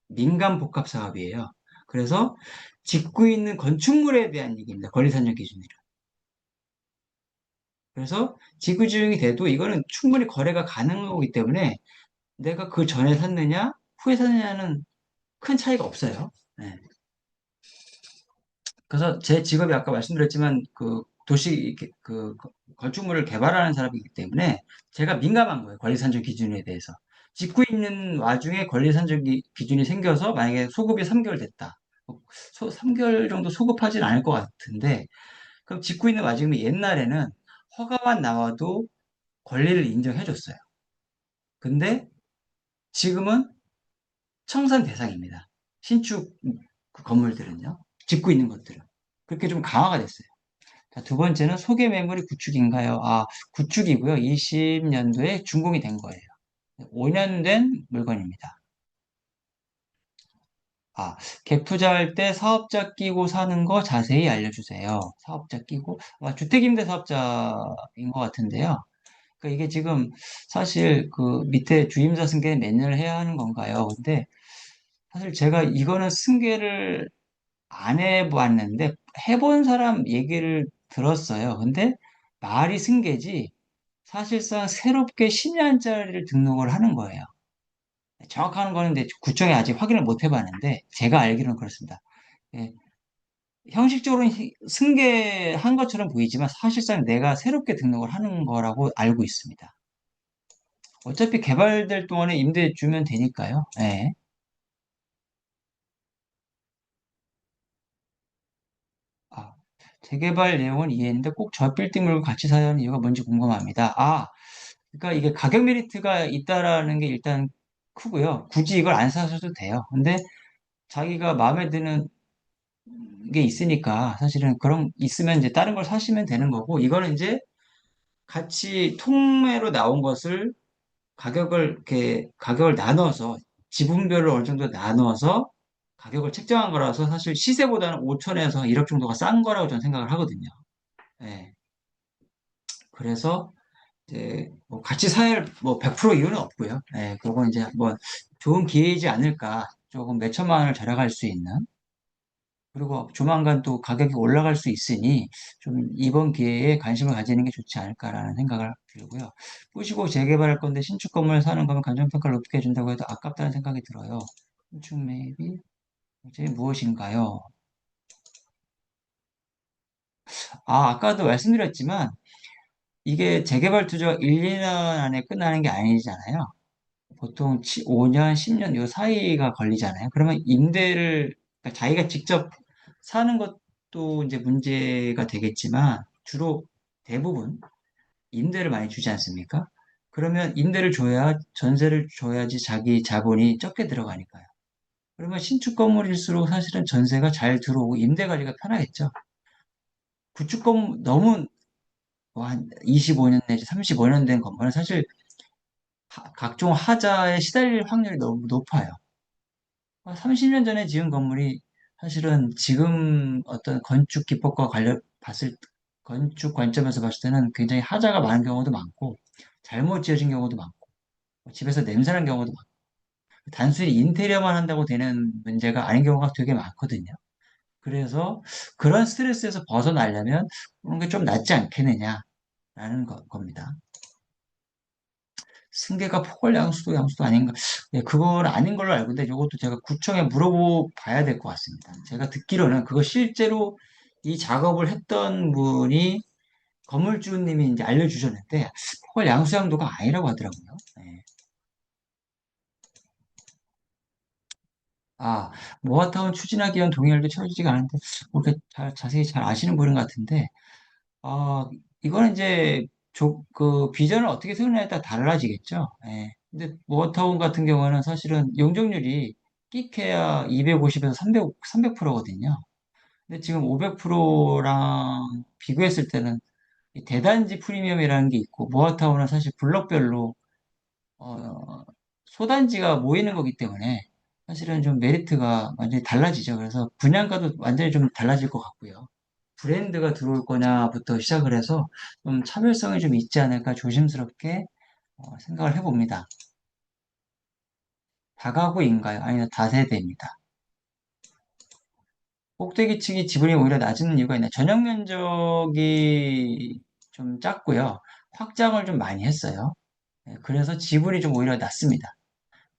민간 복합 사업이에요. 그래서 짓고 있는 건축물에 대한 얘기입니다. 권리 선정 기준이. 그래서 지구지용이 돼도 이거는 충분히 거래가 가능한 거기 때문에 내가 그 전에 샀느냐, 후에 샀느냐는 큰 차이가 없어요. 네. 그래서 제 직업이 아까 말씀드렸지만 건축물을 개발하는 사람이기 때문에 제가 민감한 거예요. 권리 산정 기준에 대해서. 짓고 있는 와중에 권리 산정 기준이 생겨서 만약에 소급이 3개월 됐다. 3개월 정도 소급하진 않을 것 같은데 그럼 짓고 있는 와중에 옛날에는 허가만 나와도 권리를 인정해 줬어요. 근데 지금은 청산 대상입니다. 신축 그 건물들은요. 짓고 있는 것들은. 그렇게 좀 강화가 됐어요. 자, 두 번째는 소개 매물이 구축인가요? 구축이고요. 20년도에 준공이 된 거예요. 5년 된 물건입니다. 갭 투자할 때 사업자 끼고 사는 거 자세히 알려주세요. 사업자 끼고, 주택임대 사업자인 것 같은데요. 그러니까 이게 지금 사실 그 밑에 주임자 승계 몇 년을 해야 하는 건가요? 근데 사실 제가 이거는 승계를 안 해봤는데 해본 사람 얘기를 들었어요. 근데 말이 승계지 사실상 새롭게 10년짜리를 등록을 하는 거예요. 정확한 거는 근데 구청에 아직 확인을 못 해봤는데 제가 알기로는 그렇습니다. 예, 형식적으로는 승계한 것처럼 보이지만 사실상 내가 새롭게 등록을 하는 거라고 알고 있습니다. 어차피 개발될 동안에 임대 주면 되니까요. 예. 아, 재개발 내용은 이해했는데 꼭 저 빌딩을 같이 사야 하는 이유가 뭔지 궁금합니다. 그러니까 이게 가격 메리트가 있다라는 게 일단 크고요. 굳이 이걸 안 사셔도 돼요. 근데 자기가 마음에 드는 게 있으니까 사실은 그런 있으면 이제 다른 걸 사시면 되는 거고 이거는 이제 같이 통매로 나온 것을 가격을 나눠서 지분별로 어느 정도 나눠서 가격을 책정한 거라서 사실 시세보다는 5천에서 1억 정도가 싼 거라고 저는 생각을 하거든요. 예. 그래서 이제 뭐 같이 살 뭐 100% 이유는 없고요. 예, 그건 이제 뭐 좋은 기회이지 않을까. 조금 몇 천만 원을 절약할 수 있는. 그리고 조만간 또 가격이 올라갈 수 있으니 좀 이번 기회에 관심을 가지는 게 좋지 않을까라는 생각을 들고요. 부시고 재개발할 건데 신축 건물 사는 거면 감정평가를 높게 해준다고 해도 아깝다는 생각이 들어요. 신축 매입이 이제 무엇인가요? 아까도 말씀드렸지만 이게 재개발 투자가 1, 2년 안에 끝나는 게 아니잖아요. 보통 5년, 10년 요 사이가 걸리잖아요. 그러면 임대를 그러니까 자기가 직접 사는 것도 이제 문제가 되겠지만 주로 대부분 임대를 많이 주지 않습니까? 그러면 임대를 줘야 전세를 줘야지 자기 자본이 적게 들어가니까요. 그러면 신축 건물일수록 사실은 전세가 잘 들어오고 임대 관리가 편하겠죠. 구축 건물 너무 뭐한 25년 내지 35년 된 건물은 사실 각종 하자에 시달릴 확률이 너무 높아요. 30년 전에 지은 건물이 사실은 지금 어떤 건축 기법과 건축 관점에서 봤을 때는 굉장히 하자가 많은 경우도 많고, 잘못 지어진 경우도 많고, 집에서 냄새나는 경우도 많고, 단순히 인테리어만 한다고 되는 문제가 아닌 경우가 되게 많거든요. 그래서 그런 스트레스에서 벗어나려면 그런 게 좀 낫지 않겠느냐라는 겁니다. 승계가 포괄 양수도 아닌가? 네, 그건 아닌 걸로 알고 있는데 이것도 제가 구청에 물어보 봐야 될 것 같습니다. 제가 듣기로는 그거 실제로 이 작업을 했던 분이 건물주님이 이제 알려주셨는데 포괄 양수양도가 아니라고 하더라고요. 네. 아, 모아타운 추진하기 위한 동의안도 채워지지가 않은데 그렇게 자세히 잘 아시는 분인 것 같은데 아, 이거는 이제 그 비전을 어떻게 세우느냐에 따라 달라지겠죠. 예. 근데 모어타운 같은 경우는 사실은 용적률이 끼케야 250에서 300%거든요. 근데 지금 500%랑 비교했을 때는 이 대단지 프리미엄이라는 게 있고 모어타운은 사실 블럭별로 어, 소단지가 모이는 거기 때문에 사실은 좀 메리트가 완전히 달라지죠. 그래서 분양가도 완전히 좀 달라질 것 같고요. 브랜드가 들어올 거냐부터 시작을 해서 좀 차별성이 좀 있지 않을까 조심스럽게 생각을 해봅니다. 다가구인가요? 아니면 다세대입니다. 꼭대기 층이 지분이 오히려 낮은 이유가 있나요? 전용 면적이 좀 작고요. 확장을 좀 많이 했어요. 네, 그래서 지분이 좀 오히려 낮습니다.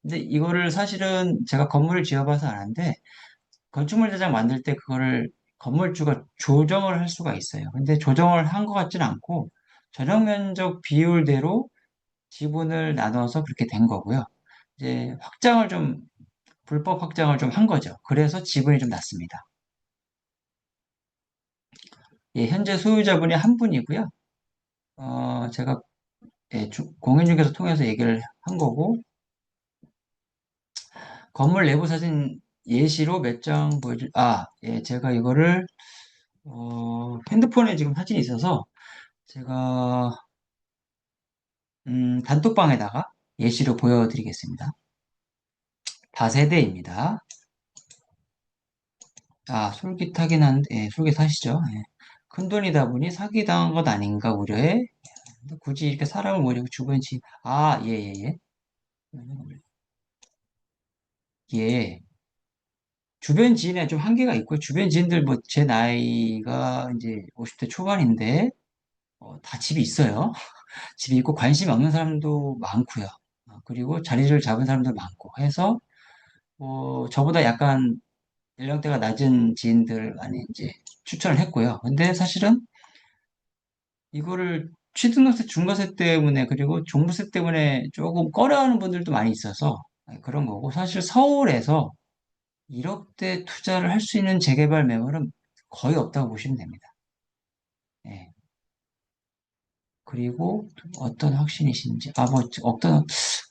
근데 이거를 사실은 제가 건물을 지어봐서 아는데 건축물 대장 만들 때 그거를 건물주가 조정을 할 수가 있어요. 근데 조정을 한 것 같지는 않고 전용 면적 비율대로 지분을 나눠서 그렇게 된 거고요. 이제 불법 확장을 좀 한 거죠. 그래서 지분이 좀 낮습니다. 예, 현재 소유자분이 한 분이고요. 제가 예, 공인중개사 통해서 얘기를 한 거고 건물 내부 사진 예시로 몇 장 예, 제가 이거를 핸드폰에 지금 사진이 있어서 제가 단톡방에다가 예시로 보여드리겠습니다. 다세대입니다. 솔깃하긴 한데, 예, 솔깃하시죠? 예. 큰돈이다 보니 사기당한 것 아닌가 우려해. 근데 굳이 이렇게 사람을 모르고 주변 예, 예, 예. 예. 주변 지인에 좀 한계가 있고, 주변 지인들 뭐 제 나이가 이제 50대 초반인데, 다 집이 있어요. 집이 있고 관심이 없는 사람도 많고요. 그리고 자리를 잡은 사람도 많고 해서, 저보다 약간 연령대가 낮은 지인들 많이 이제 추천을 했고요. 근데 사실은 이거를 취등록세, 중과세 때문에 그리고 종부세 때문에 조금 꺼려하는 분들도 많이 있어서 그런 거고 사실 서울에서 1억대 투자를 할 수 있는 재개발 매물은 거의 없다고 보시면 됩니다. 예. 그리고 어떤 확신이신지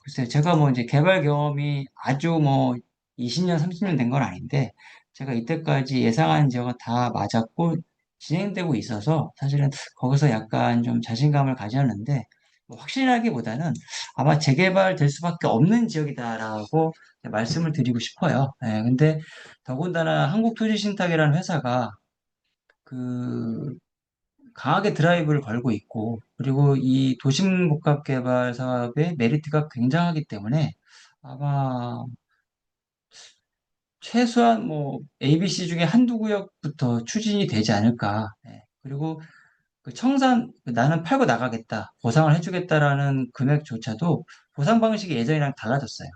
글쎄요. 제가 뭐 이제 개발 경험이 아주 뭐 20년, 30년 된 건 아닌데 제가 이때까지 예상한 지역은 다 맞았고 진행되고 있어서 사실은 거기서 약간 좀 자신감을 가졌는데 뭐 확실하기보다는 아마 재개발 될 수밖에 없는 지역이다라고 말씀을 드리고 싶어요. 예, 근데 더군다나 한국토지신탁이라는 회사가 그 강하게 드라이브를 걸고 있고, 그리고 이 도심복합개발 사업의 메리트가 굉장하기 때문에 아마 최소한 뭐 ABC 중에 한두 구역부터 추진이 되지 않을까. 예. 그리고 그 청산 나는 팔고 나가겠다, 보상을 해주겠다라는 금액조차도 보상 방식이 예전이랑 달라졌어요.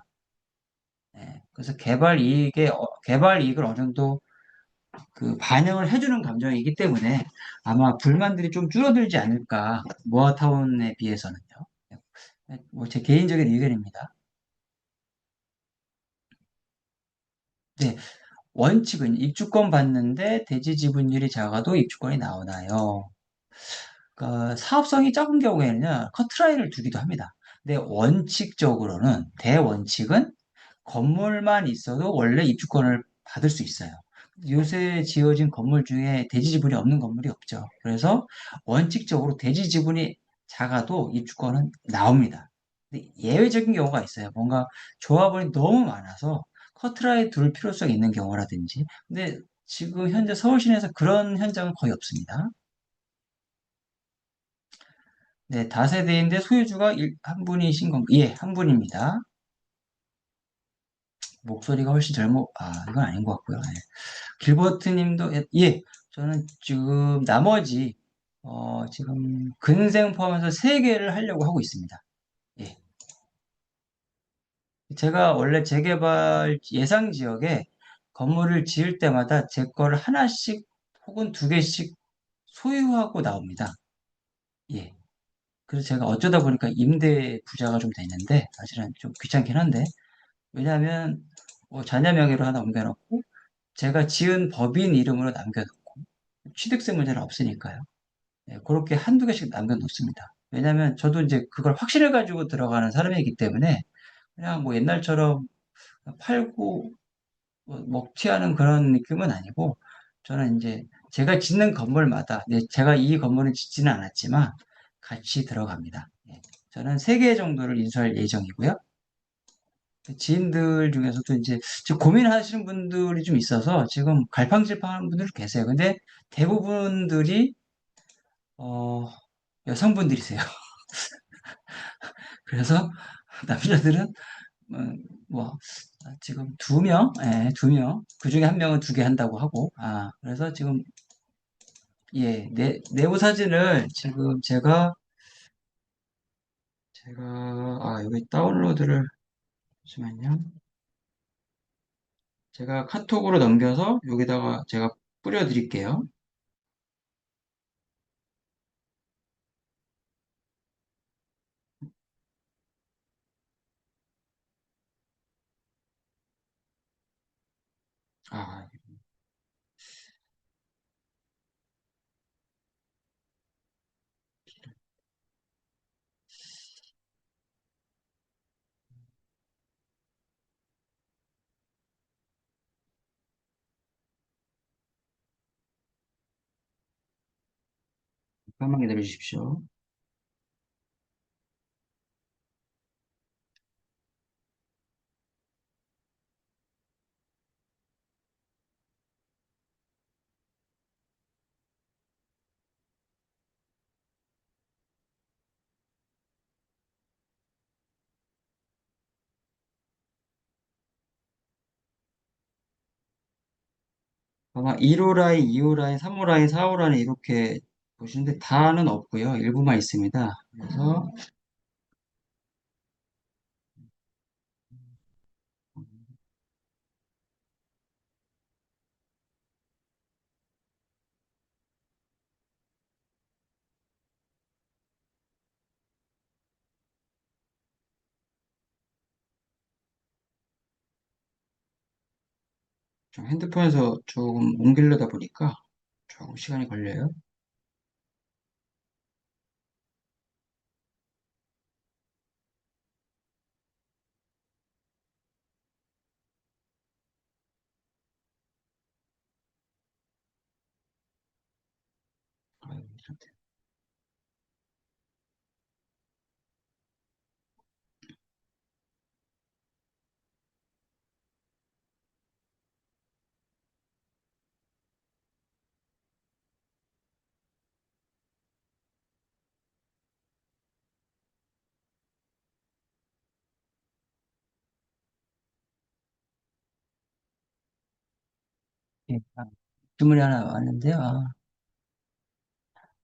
예. 그래서 개발 이익을 어느 정도 그 반영을 해주는 감정이기 때문에 아마 불만들이 좀 줄어들지 않을까, 모아타운에 비해서는요. 뭐 제 개인적인 의견입니다. 네, 원칙은 입주권 받는데 대지 지분율이 작아도 입주권이 나오나요? 그러니까 사업성이 적은 경우에는 커트라인을 두기도 합니다. 근데 원칙적으로는, 대원칙은 건물만 있어도 원래 입주권을 받을 수 있어요. 요새 지어진 건물 중에 대지 지분이 없는 건물이 없죠. 그래서 원칙적으로 대지 지분이 작아도 입주권은 나옵니다. 근데 예외적인 경우가 있어요. 뭔가 조합원이 너무 많아서 커트라인 둘 필요성이 있는 경우라든지. 근데 지금 현재 서울시내에서 그런 현장은 거의 없습니다. 네, 다세대인데 소유주가 한 분이신 건가? 예, 한 분입니다. 목소리가 훨씬 이건 아닌 것 같고요. 예. 길버트 님도, 예, 예, 저는 지금 나머지, 지금 근생 포함해서 세개를 하려고 하고 있습니다. 예. 제가 원래 재개발 예상 지역에 건물을 지을 때마다 제 거를 하나씩 혹은 두 개씩 소유하고 나옵니다. 예. 그래서 제가 어쩌다 보니까 임대 부자가 좀 됐는데, 사실은 좀 귀찮긴 한데, 왜냐하면 뭐 자녀 명의로 하나 옮겨놓고 제가 지은 법인 이름으로 남겨놓고 취득세 문제는 없으니까요. 예, 그렇게 한두 개씩 남겨놓습니다. 왜냐하면 저도 이제 그걸 확신을 가지고 들어가는 사람이기 때문에 그냥 뭐 옛날처럼 팔고 뭐 먹튀하는 그런 느낌은 아니고, 저는 이제 제가 짓는 건물마다, 제가 이 건물은 짓지는 않았지만 같이 들어갑니다. 예, 저는 세 개 정도를 인수할 예정이고요. 지인들 중에서도 이제 지금 고민하시는 분들이 좀 있어서 지금 갈팡질팡하는 분들 계세요. 근데 대부분들이 어, 여성분들이세요. 그래서 남자들은 뭐 지금 두 명, 예, 두 명. 그 중에 한 명은 두 개 한다고 하고, 그래서 지금 예, 내부 사진을 지금 여기 다운로드를, 잠시만요. 제가 카톡으로 넘겨서 여기다가 제가 뿌려드릴게요. 아, 잠깐만 기다려 주십시오. 아마 1호 라인, 2호 라인, 3호 라인, 4호 라인 이렇게 보시는데 다는 없고요. 일부만 있습니다. 그래서 좀 핸드폰에서 조금 옮기려다 보니까 조금 시간이 걸려요. 아유, 참. 예, 질문이 하나 왔는데요.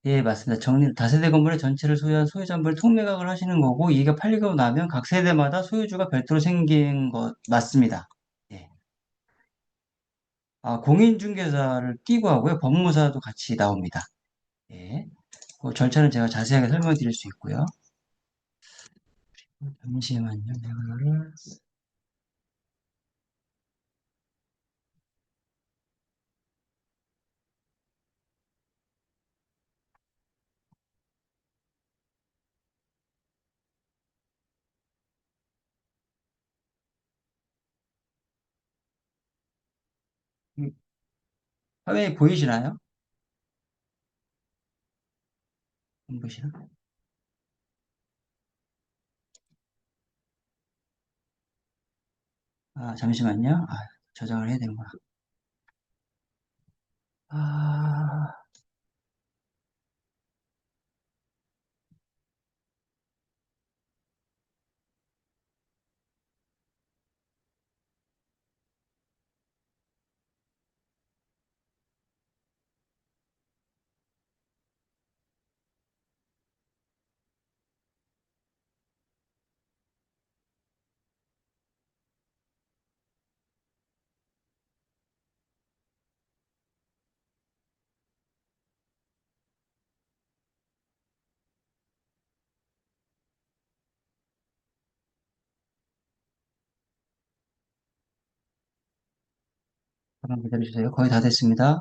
예, 맞습니다. 다세대 건물의 전체를 소유한 소유자분을 통매각을 하시는 거고, 이게 팔리고 나면 각 세대마다 소유주가 별도로 생긴 것, 맞습니다. 예. 공인중개사를 끼고 하고요. 법무사도 같이 나옵니다. 예. 그 절차는 제가 자세하게 설명드릴 수 있고요. 잠시만요. 내가 이거를 음, 화면이 보이시나요? 안 보시나? 잠시만요. 저장을 해야 되는구나. 아, 잠깐 기다려주세요. 거의 다 됐습니다.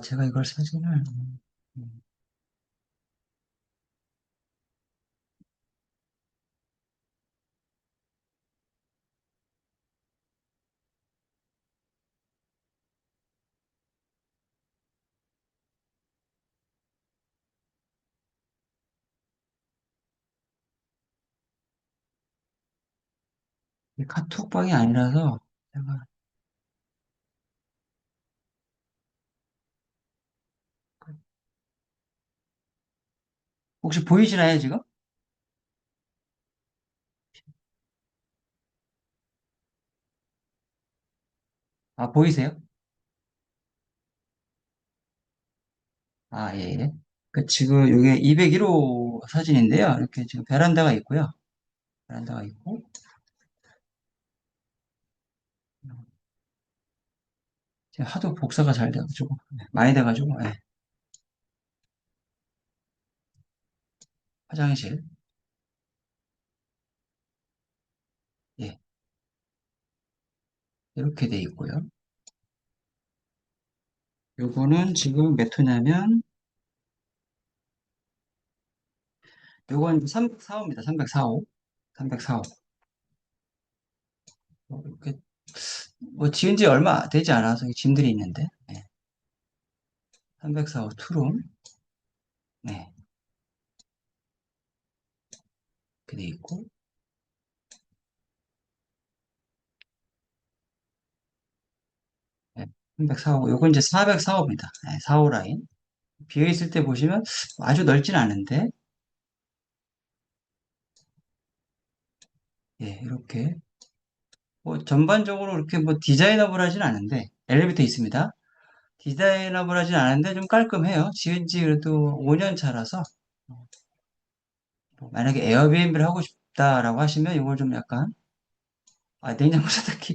제가 이걸 사진을, 음, 이 카톡방이 아니라서, 제가, 혹시 보이시나요, 지금? 보이세요? 예. 예. 지금 이게 201호 사진인데요. 이렇게 지금 베란다가 있고요. 베란다가 있고, 지금 하도 복사가 잘 돼가지고, 많이 돼가지고, 예. 화장실, 예. 이렇게 돼 있고요. 요거는 지금 몇 호냐면, 요건 304호입니다. 304호. 304호. 이렇게, 뭐, 지은 지 얼마 되지 않아서 짐들이 있는데, 예. 304호 투룸, 네. 이렇게 돼 있고, 304호, 요건 이제 404호입니다. 4호 라인. 비어있을 때 보시면 아주 넓진 않은데, 이렇게. 뭐, 전반적으로 이렇게 뭐 디자이너블하진 않은데, 엘리베이터 있습니다. 디자이너블하진 않은데 좀 깔끔해요. 지은 지 그래도 5년 차라서, 만약에 에어비앤비를 하고 싶다라고 하시면 이걸 좀 약간, 냉장고 세탁기,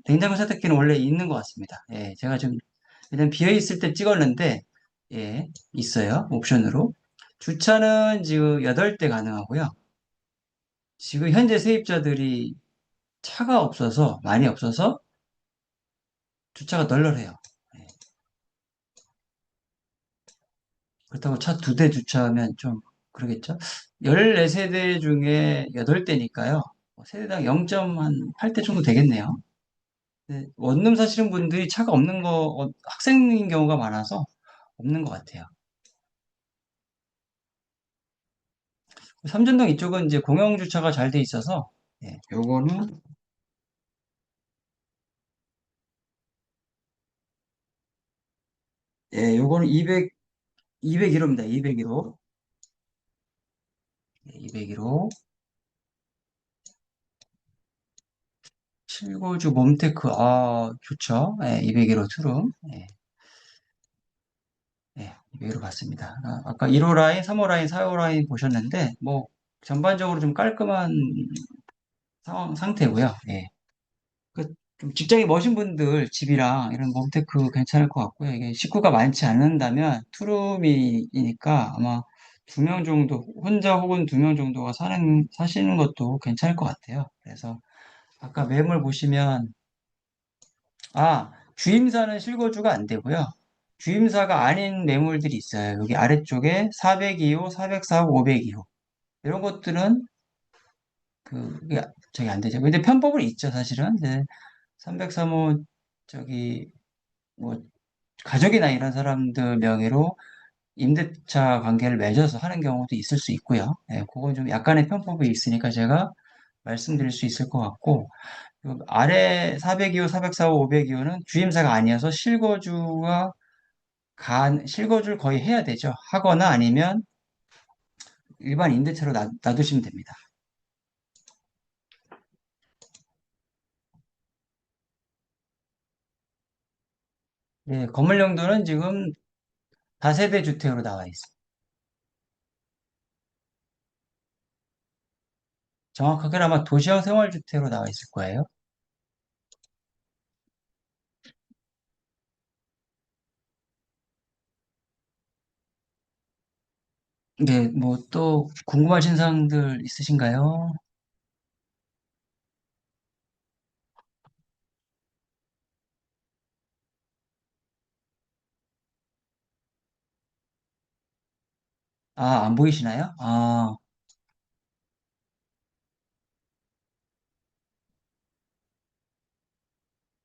냉장고 세탁기는 원래 있는 것 같습니다. 예, 제가 좀, 일단 비어있을 때 찍었는데, 있어요. 옵션으로. 주차는 지금 8대 가능하고요. 지금 현재 세입자들이 차가 없어서, 많이 없어서 주차가 널널해요. 예. 그렇다고 차 2대 주차하면 좀 그러겠죠. 14세대 중에 8대니까요. 세대당 0.8대 정도 되겠네요. 네, 원룸 사시는 분들이 차가 없는 학생인 경우가 많아서 없는 것 같아요. 삼전동 이쪽은 이제 공영 주차가 잘 돼 있어서, 예, 요거는, 요거는 201호입니다. 201호. 201호. 7고주 몸테크, 좋죠. 예, 201호 투룸. 예, 예, 201호 봤습니다. 아까 1호 라인, 3호 라인, 4호 라인 보셨는데, 뭐, 전반적으로 좀 깔끔한 상태고요. 예. 좀 직장이 머신 분들 집이랑 이런 몬테크 괜찮을 것 같고요. 이게 식구가 많지 않는다면 투룸이니까 아마 2명 정도, 혼자 혹은 2명 정도가 사시는 것도 괜찮을 것 같아요. 그래서 아까 매물 보시면, 주임사는 실거주가 안 되고요. 주임사가 아닌 매물들이 있어요. 여기 아래쪽에 402호, 404호, 502호. 이런 것들은 그게 저기 안 되죠. 근데 편법은 있죠, 사실은. 이제 303호 저기 뭐 가족이나 이런 사람들 명의로 임대차 관계를 맺어서 하는 경우도 있을 수 있고요. 예, 그건 좀 약간의 편법이 있으니까 제가 말씀드릴 수 있을 것 같고, 그 아래 402호, 404호, 502호는 주임사가 아니어서 실거주를 거의 해야 되죠. 하거나 아니면 일반 임대차로 놔두시면 됩니다. 예, 건물 용도는 지금 다세대 주택으로 나와 있습니다. 정확하게는 아마 도시형 생활주택으로 나와 있을 거예요. 네, 뭐 또 궁금하신 사항들 있으신가요? 안 보이시나요?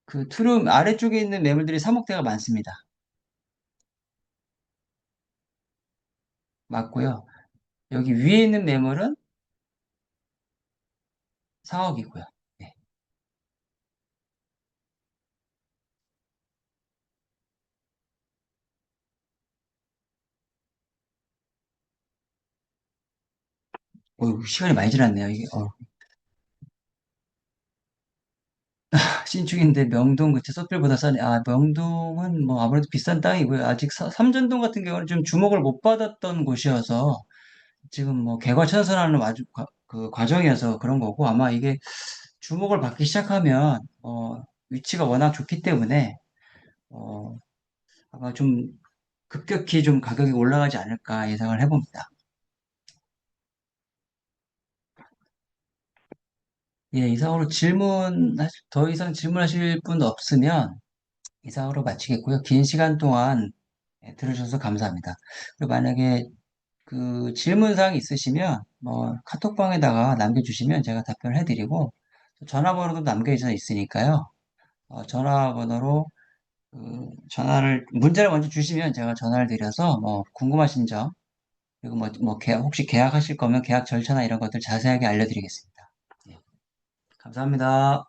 그 투룸 아래쪽에 있는 매물들이 3억대가 많습니다. 맞고요. 여기 위에 있는 매물은 4억이고요. 네. 시간이 많이 지났네요. 이게, 신축인데 명동 그치 서필보다 싸네. 명동은 뭐 아무래도 비싼 땅이고요. 아직 삼전동 같은 경우는 좀 주목을 못 받았던 곳이어서 지금 뭐 개과천선하는 그 과정이어서 그런 거고 아마 이게 주목을 받기 시작하면 위치가 워낙 좋기 때문에 어, 아마 좀 급격히 좀 가격이 올라가지 않을까 예상을 해봅니다. 예, 이상으로 더 이상 질문하실 분 없으면 이상으로 마치겠고요. 긴 시간 동안 들으셔서 감사합니다. 그리고 만약에 그 질문사항 있으시면 뭐 카톡방에다가 남겨주시면 제가 답변을 해드리고 전화번호도 남겨져 있으니까요. 전화번호로 문자를 먼저 주시면 제가 전화를 드려서 뭐 궁금하신 점 그리고 혹시 계약하실 거면 계약 절차나 이런 것들 자세하게 알려드리겠습니다. 예, 감사합니다.